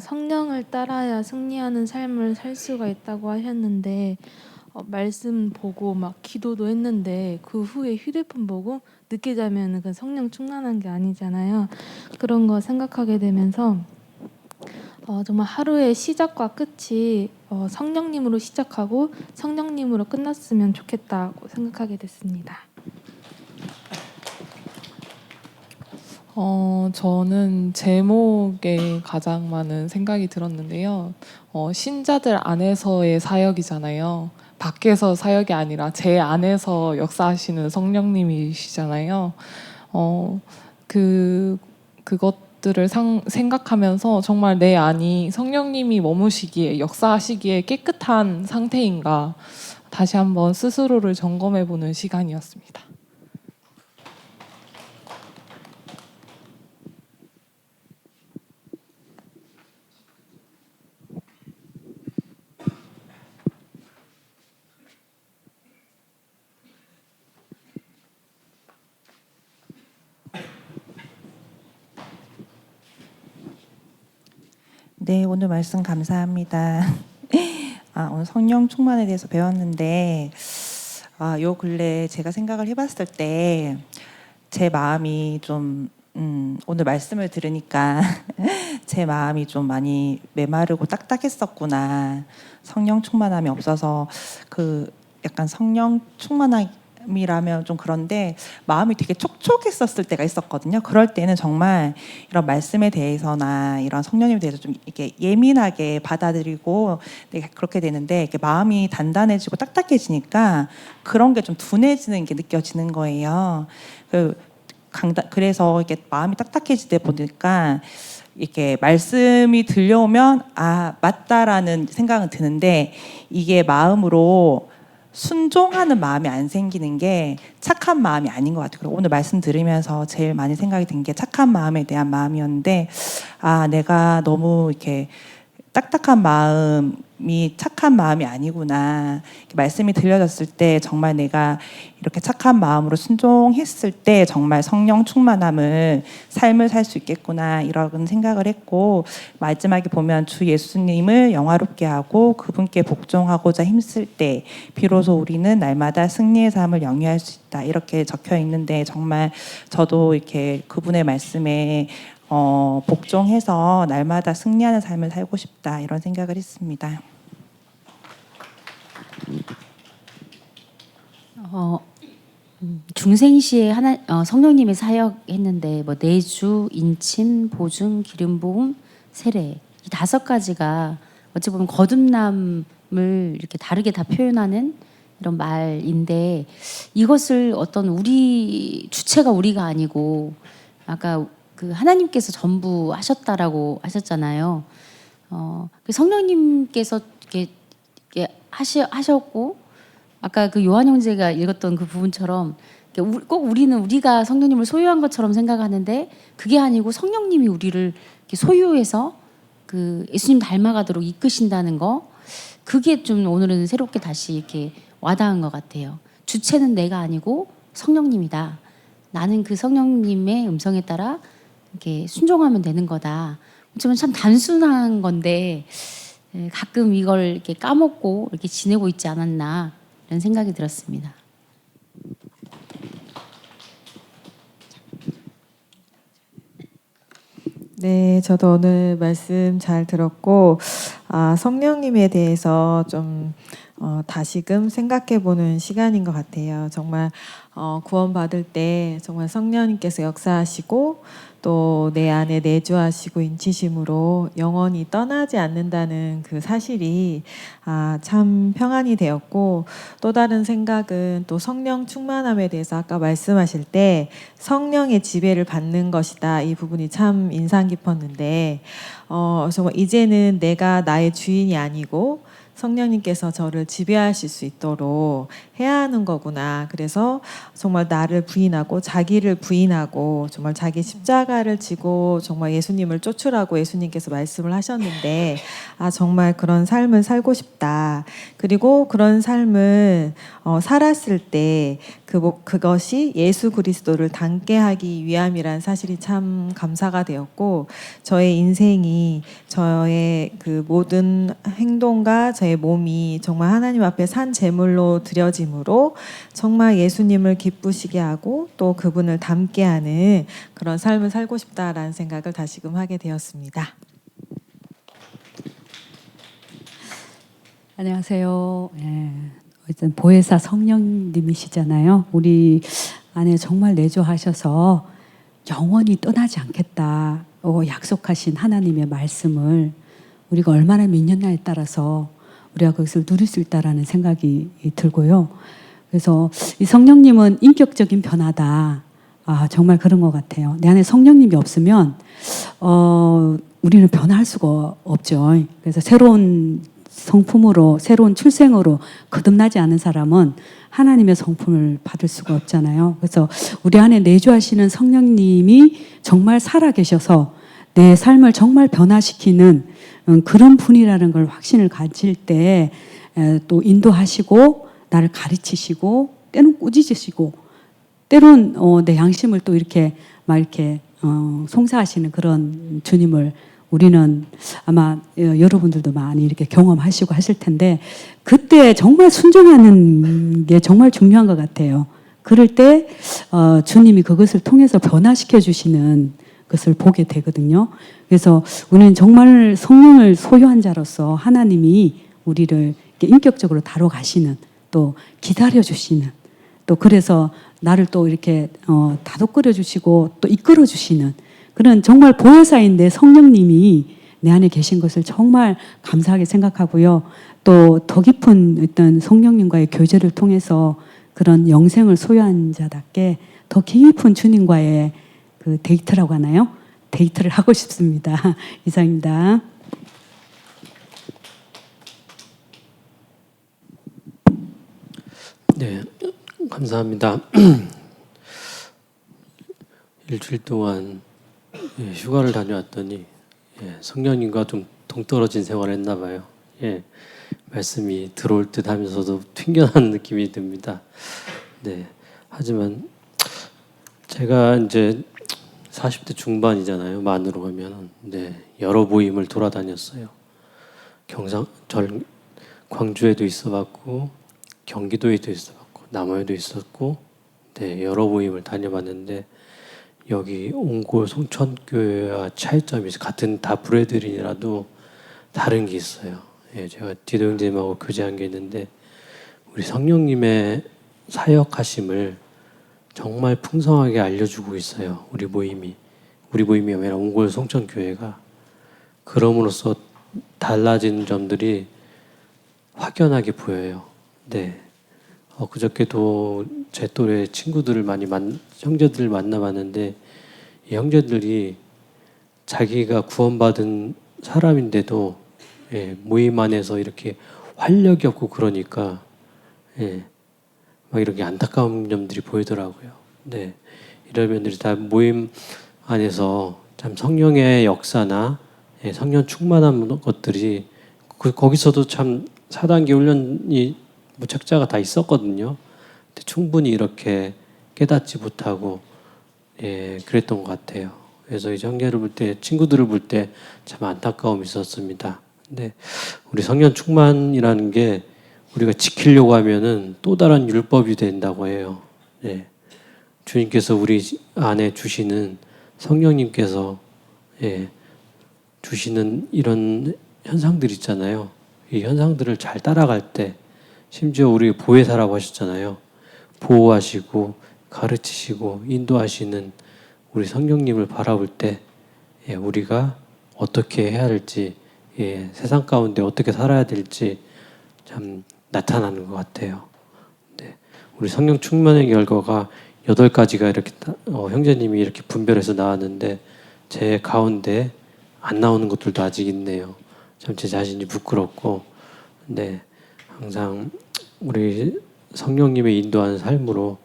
성령을 따라야 승리하는 삶을 살 수가 있다고 하셨는데 말씀 보고 막 기도도 했는데 그 후에 휴대폰 보고 늦게 자면 그 성령 충만한 게 아니잖아요. 그런 거 생각하게 되면서 정말 하루의 시작과 끝이 성령님으로 시작하고 성령님으로 끝났으면 좋겠다고 생각하게 됐습니다. 저는 제목에 가장 많은 생각이 들었는데요. 신자들 안에서의 사역이잖아요. 밖에서 사역이 아니라 제 안에서 역사하시는 성령님이시잖아요. 그것들을 생각하면서 정말 내 안이 성령님이 머무시기에 역사하시기에 깨끗한 상태인가 다시 한번 스스로를 점검해보는 시간이었습니다. 네, 오늘 말씀 감사합니다. 오늘 성령 충만에 대해서 배웠는데 요 근래 제가 생각을 해봤을 때 제 마음이 좀 오늘 말씀을 들으니까 제 마음이 좀 많이 메마르고 딱딱했었구나. 성령 충만함이 없어서 약간 성령 충만함이라면 좀 그런데 마음이 되게 촉촉했었을 때가 있었거든요. 그럴 때는 정말 이런 말씀에 대해서나 이런 성령님에 대해서 좀 이렇게 예민하게 받아들이고 그렇게 되는데 이렇게 마음이 단단해지고 딱딱해지니까 그런 게 좀 둔해지는 게 느껴지는 거예요. 그래서 이렇게 마음이 딱딱해지다 보니까 이렇게 말씀이 들려오면 맞다라는 생각은 드는데 이게 마음으로 순종하는 마음이 안 생기는 게 착한 마음이 아닌 것 같아요. 오늘 말씀 들으면서 제일 많이 생각이 든 게 착한 마음에 대한 마음이었는데 내가 너무 이렇게 딱딱한 마음이 착한 마음이 아니구나. 말씀이 들려졌을 때 정말 내가 이렇게 착한 마음으로 순종했을 때 정말 성령 충만함을 삶을 살 수 있겠구나 이런 생각을 했고 마지막에 보면 주 예수님을 영화롭게 하고 그분께 복종하고자 힘쓸 때 비로소 우리는 날마다 승리의 삶을 영위할 수 있다 이렇게 적혀 있는데 정말 저도 이렇게 그분의 말씀에 복종해서 날마다 승리하는 삶을 살고 싶다 이런 생각을 했습니다. 중생시에 성령님의 사역했는데 내주, 인침, 보증, 기름 부음, 세례 이 5가지가 어찌 보면 거듭남을 이렇게 다르게 다 표현하는 이런 말인데 이것을 어떤 우리 주체가 우리가 아니고 아까 그 하나님께서 전부 하셨다라고 하셨잖아요. 성령님께서 이렇게 하셨고 아까 그 요한 형제가 읽었던 그 부분처럼 꼭 우리가 성령님을 소유한 것처럼 생각하는데 그게 아니고 성령님이 우리를 이렇게 소유해서 그 예수님 닮아가도록 이끄신다는 거 그게 좀 오늘은 새롭게 다시 이렇게 와닿은 것 같아요. 주체는 내가 아니고 성령님이다. 나는 그 성령님의 음성에 따라 이렇게 순종하면 되는 거다. 어쩌면 참 단순한 건데 가끔 이걸 이렇게 까먹고 이렇게 지내고 있지 않았나 이런 생각이 들었습니다. 네, 저도 오늘 말씀 잘 들었고, 성령님에 대해서 좀 다시금 생각해보는 시간인 것 같아요. 정말 구원받을 때 정말 성령님께서 역사하시고 또 내 안에 내주하시고 인치심으로 영원히 떠나지 않는다는 그 사실이 참 평안이 되었고, 또 다른 생각은 또 성령 충만함에 대해서 아까 말씀하실 때 성령의 지배를 받는 것이다, 이 부분이 참 인상 깊었는데 정말 이제는 내가 나의 주인이 아니고 성령님께서 저를 지배하실 수 있도록 해야 하는 거구나. 그래서 정말 나를 부인하고 자기를 부인하고 정말 자기 십자가를 지고 정말 예수님을 쫓으라고 예수님께서 말씀을 하셨는데 정말 그런 삶을 살고 싶다. 그리고 그런 삶을 살았을 때 그것이 예수 그리스도를 닮게 하기 위함이라는 사실이 참 감사가 되었고, 저의 인생이 저의 그 모든 행동과 저의 몸이 정말 하나님 앞에 산 제물로 드려짐으로 정말 예수님을 기쁘시게 하고 또 그분을 닮게 하는 그런 삶을 살고 싶다라는 생각을 다시금 하게 되었습니다. 안녕하세요. 예. 어쨌든 보혜사 성령님이시잖아요. 우리 안에 정말 내주하셔서 영원히 떠나지 않겠다 약속하신 하나님의 말씀을 우리가 얼마나 믿느냐에 따라서 우리가 그것을 누릴 수 있다라는 생각이 들고요. 그래서 이 성령님은 인격적인 변화다. 정말 그런 것 같아요. 내 안에 성령님이 없으면 우리는 변화할 수가 없죠. 그래서 새로운 성품으로, 새로운 출생으로 거듭나지 않은 사람은 하나님의 성품을 받을 수가 없잖아요. 그래서 우리 안에 내주하시는 성령님이 정말 살아계셔서 내 삶을 정말 변화시키는 그런 분이라는 걸 확신을 가질 때 또 인도하시고 나를 가르치시고 때론 꾸짖으시고 때론 내 양심을 또 이렇게 막 이렇게 송사하시는 그런 주님을 우리는 아마 여러분들도 많이 이렇게 경험하시고 하실 텐데, 그때 정말 순종하는 게 정말 중요한 것 같아요. 그럴 때 주님이 그것을 통해서 변화시켜 주시는 것을 보게 되거든요. 그래서 우리는 정말 성령을 소유한 자로서 하나님이 우리를 인격적으로 다뤄가시는, 또 기다려주시는, 또 그래서 나를 또 이렇게 다독거려 주시고 또 이끌어 주시는 그런 정말 보혜사인 내 성령님이 내 안에 계신 것을 정말 감사하게 생각하고요. 또 더 깊은 어떤 성령님과의 교제를 통해서 그런 영생을 소유한 자답게 더 깊은 주님과의 그 데이트라고 하나요? 데이트를 하고 싶습니다. 이상입니다. 네, 감사합니다. 일주일 동안 휴가를 다녀왔더니 성령님과 좀 동떨어진 생활을 했나 봐요. 말씀이 들어올 듯 하면서도 튕겨나는 느낌이 듭니다. 네, 하지만 제가 이제 40대 중반이잖아요. 만으로 하면. 네, 여러 모임을 돌아다녔어요. 광주에도 있어봤고, 경기도에도 있어봤고, 남원에도 있었고, 네, 여러 모임을 다녀봤는데 여기 옹골 송천교회와 차이점이 있어요. 같은 다 브레드린이라도 다른 게 있어요. 제가 디도 형제님하고 교제한 게 있는데 우리 성령님의 사역하심을 정말 풍성하게 알려주고 있어요. 우리 모임이 아니라 옹골 송천교회가. 그럼으로써 달라진 점들이 확연하게 보여요. 네. 그저께도 제 또래 친구들을 형제들을 만나봤는데 이 형제들이 자기가 구원받은 사람인데도 모임 안에서 이렇게 활력이 없고 그러니까 막 이렇게 안타까운 점들이 보이더라고요. 네, 이런 면들이 다 모임 안에서 참 성령의 역사나 성령 충만한 것들이 거기서도 참 4단계 훈련이 무책자가 다 있었거든요. 근데 충분히 이렇게 깨닫지 못하고 그랬던 것 같아요. 그래서 이제 형제를 볼 때, 친구들을 볼 때 참 안타까움이 있었습니다. 근데 우리 성령 충만이라는 게 우리가 지키려고 하면은 또 다른 율법이 된다고 해요. 주님께서 우리 안에 주시는 성령님께서 주시는 이런 현상들 있잖아요. 이 현상들을 잘 따라갈 때, 심지어 우리 보혜사라고 하셨잖아요. 보호하시고 가르치시고 인도하시는 우리 성령님을 바라볼 때 우리가 어떻게 해야 할지, 세상 가운데 어떻게 살아야 될지 참 나타나는 것 같아요. 네. 우리 성령 충만의 결과가 8가지가 이렇게 형제님이 이렇게 분별해서 나왔는데 제 가운데 안 나오는 것들도 아직 있네요. 참 제 자신이 부끄럽고, 네, 항상 우리 성령님의 인도하는 삶으로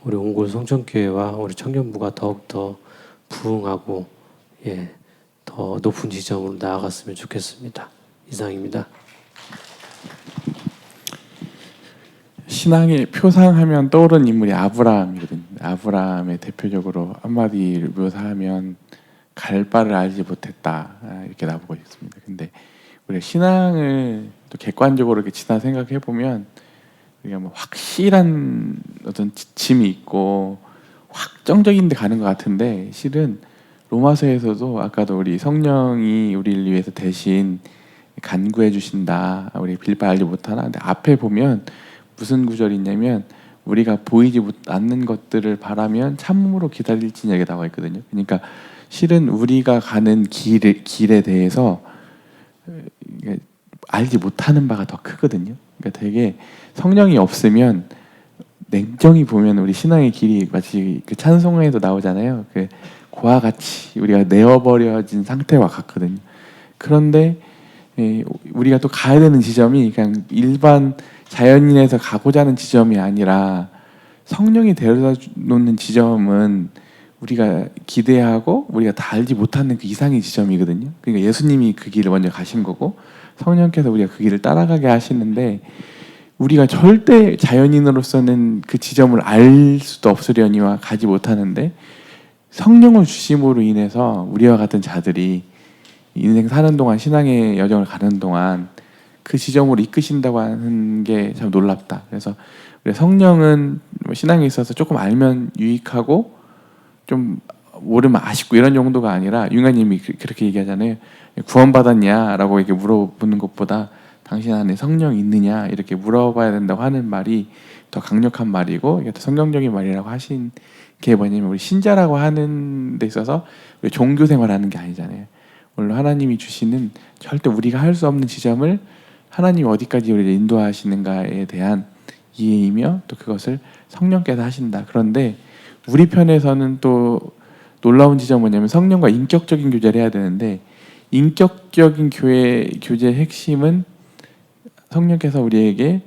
우리 옹골 송천교회와 우리 청년부가 더욱더 부흥하고 더 높은 지점으로 나아갔으면 좋겠습니다. 이상입니다. 신앙의 표상하면 떠오르는 인물이 아브라함이거든요. 아브라함의 대표적으로 한마디를 묘사하면 갈 바를 알지 못했다, 이렇게 나보고 있습니다. 근데 우리가 신앙을 또 객관적으로 이렇게 지나 생각해 보면 우리가 뭐 확실한 어떤 지침이 있고 확정적인 데 가는 것 같은데, 실은 로마서에서도 아까도 우리 성령이 우리를 위해서 대신 간구해 주신다, 우리 빌바 알지 못하나. 근데 앞에 보면 무슨 구절이 있냐면 우리가 보이지 않는 것들을 바라면 참음으로 기다릴지니 여기 나와 있거든요. 그러니까 실은 우리가 가는 길에 대해서 알지 못하는 바가 더 크거든요. 그러니까 되게 성령이 없으면 냉정히 보면 우리 신앙의 길이 마치 그 찬송에도 나오잖아요. 그 고와 같이 우리가 내어버려진 상태와 같거든요. 그런데 우리가 또 가야 되는 지점이 그냥 일반 자연인에서 가고자 하는 지점이 아니라 성령이 데려다 놓는 지점은 우리가 기대하고 우리가 다 알지 못하는 그 이상의 지점이거든요. 그러니까 예수님이 그 길을 먼저 가신 거고 성령께서 우리가 그 길을 따라가게 하시는데, 우리가 절대 자연인으로서는 그 지점을 알 수도 없으려니와 가지 못하는데, 성령을 주심으로 인해서 우리와 같은 자들이 인생 사는 동안, 신앙의 여정을 가는 동안 그 지점으로 이끄신다고 하는 게 참 놀랍다. 그래서 우리 성령은 신앙에 있어서 조금 알면 유익하고 좀 모르면 아쉽고 이런 정도가 아니라, 융아님이 그렇게 얘기하잖아요. 구원받았냐라고 이렇게 물어보는 것보다 당신 안에 성령이 있느냐 이렇게 물어봐야 된다고 하는 말이 더 강력한 말이고, 이게 더 성경적인 말이라고 하신 게 뭐냐면, 우리 신자라고 하는 데 있어서 우리 종교 생활하는 게 아니잖아요. 물론 하나님이 주시는 절대 우리가 할 수 없는 지점을 하나님이 어디까지 우리를 인도하시는가에 대한 이해이며, 또 그것을 성령께서 하신다. 그런데 우리 편에서는 또 놀라운 지점은 뭐냐면, 성령과 인격적인 교제를 해야 되는데, 인격적인 교제의 핵심은 성령께서 우리에게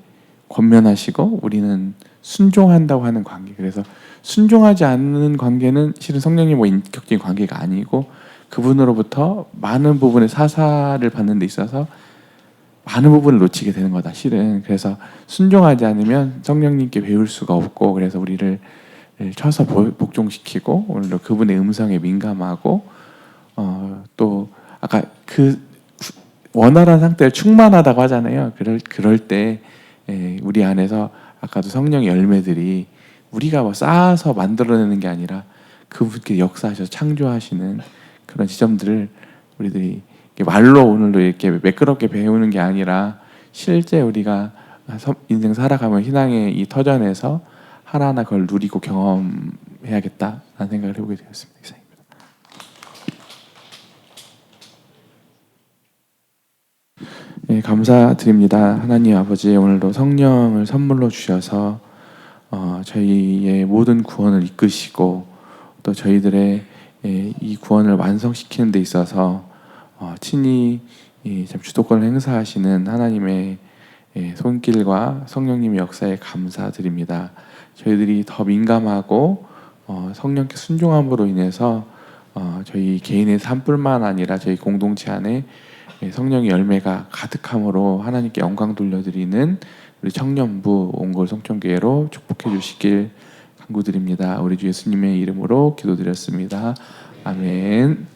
권면하시고 우리는 순종한다고 하는 관계. 그래서 순종하지 않는 관계는 실은 성령님과 인격적인 관계가 아니고, 그분으로부터 많은 부분의 사사를 받는 데 있어서 많은 부분을 놓치게 되는 거다, 실은. 그래서 순종하지 않으면 성령님께 배울 수가 없고, 그래서 우리를 쳐서 복종시키고, 오늘도 그분의 음성에 민감하고, 또 아까 그 원활한 상태를 충만하다고 하잖아요. 그럴 때 우리 안에서 아까도 성령의 열매들이 우리가 뭐 쌓아서 만들어내는 게 아니라 그분께 역사하셔서 창조하시는 그런 지점들을 우리들이 말로 오늘도 이렇게 매끄럽게 배우는 게 아니라, 실제 우리가 인생 살아가면 신앙의 이 터전에서 하나하나 그걸 누리고 경험해야겠다라는 생각을 해보게 되었습니다. 이상입니다. 네, 감사드립니다. 하나님 아버지, 오늘도 성령을 선물로 주셔서 저희의 모든 구원을 이끄시고, 또 저희들의 이 구원을 완성시키는 데 있어서 친히 참 주도권을 행사하시는 하나님의 손길과 성령님의 역사에 감사드립니다. 저희들이 더 민감하고 성령께 순종함으로 인해서 저희 개인의 삶뿐만 아니라 저희 공동체 안에 성령의 열매가 가득함으로 하나님께 영광 돌려드리는 우리 청년부 옹골 성천교회로 축복해 주시길 간구드립니다. 우리 주 예수님의 이름으로 기도드렸습니다. 아멘.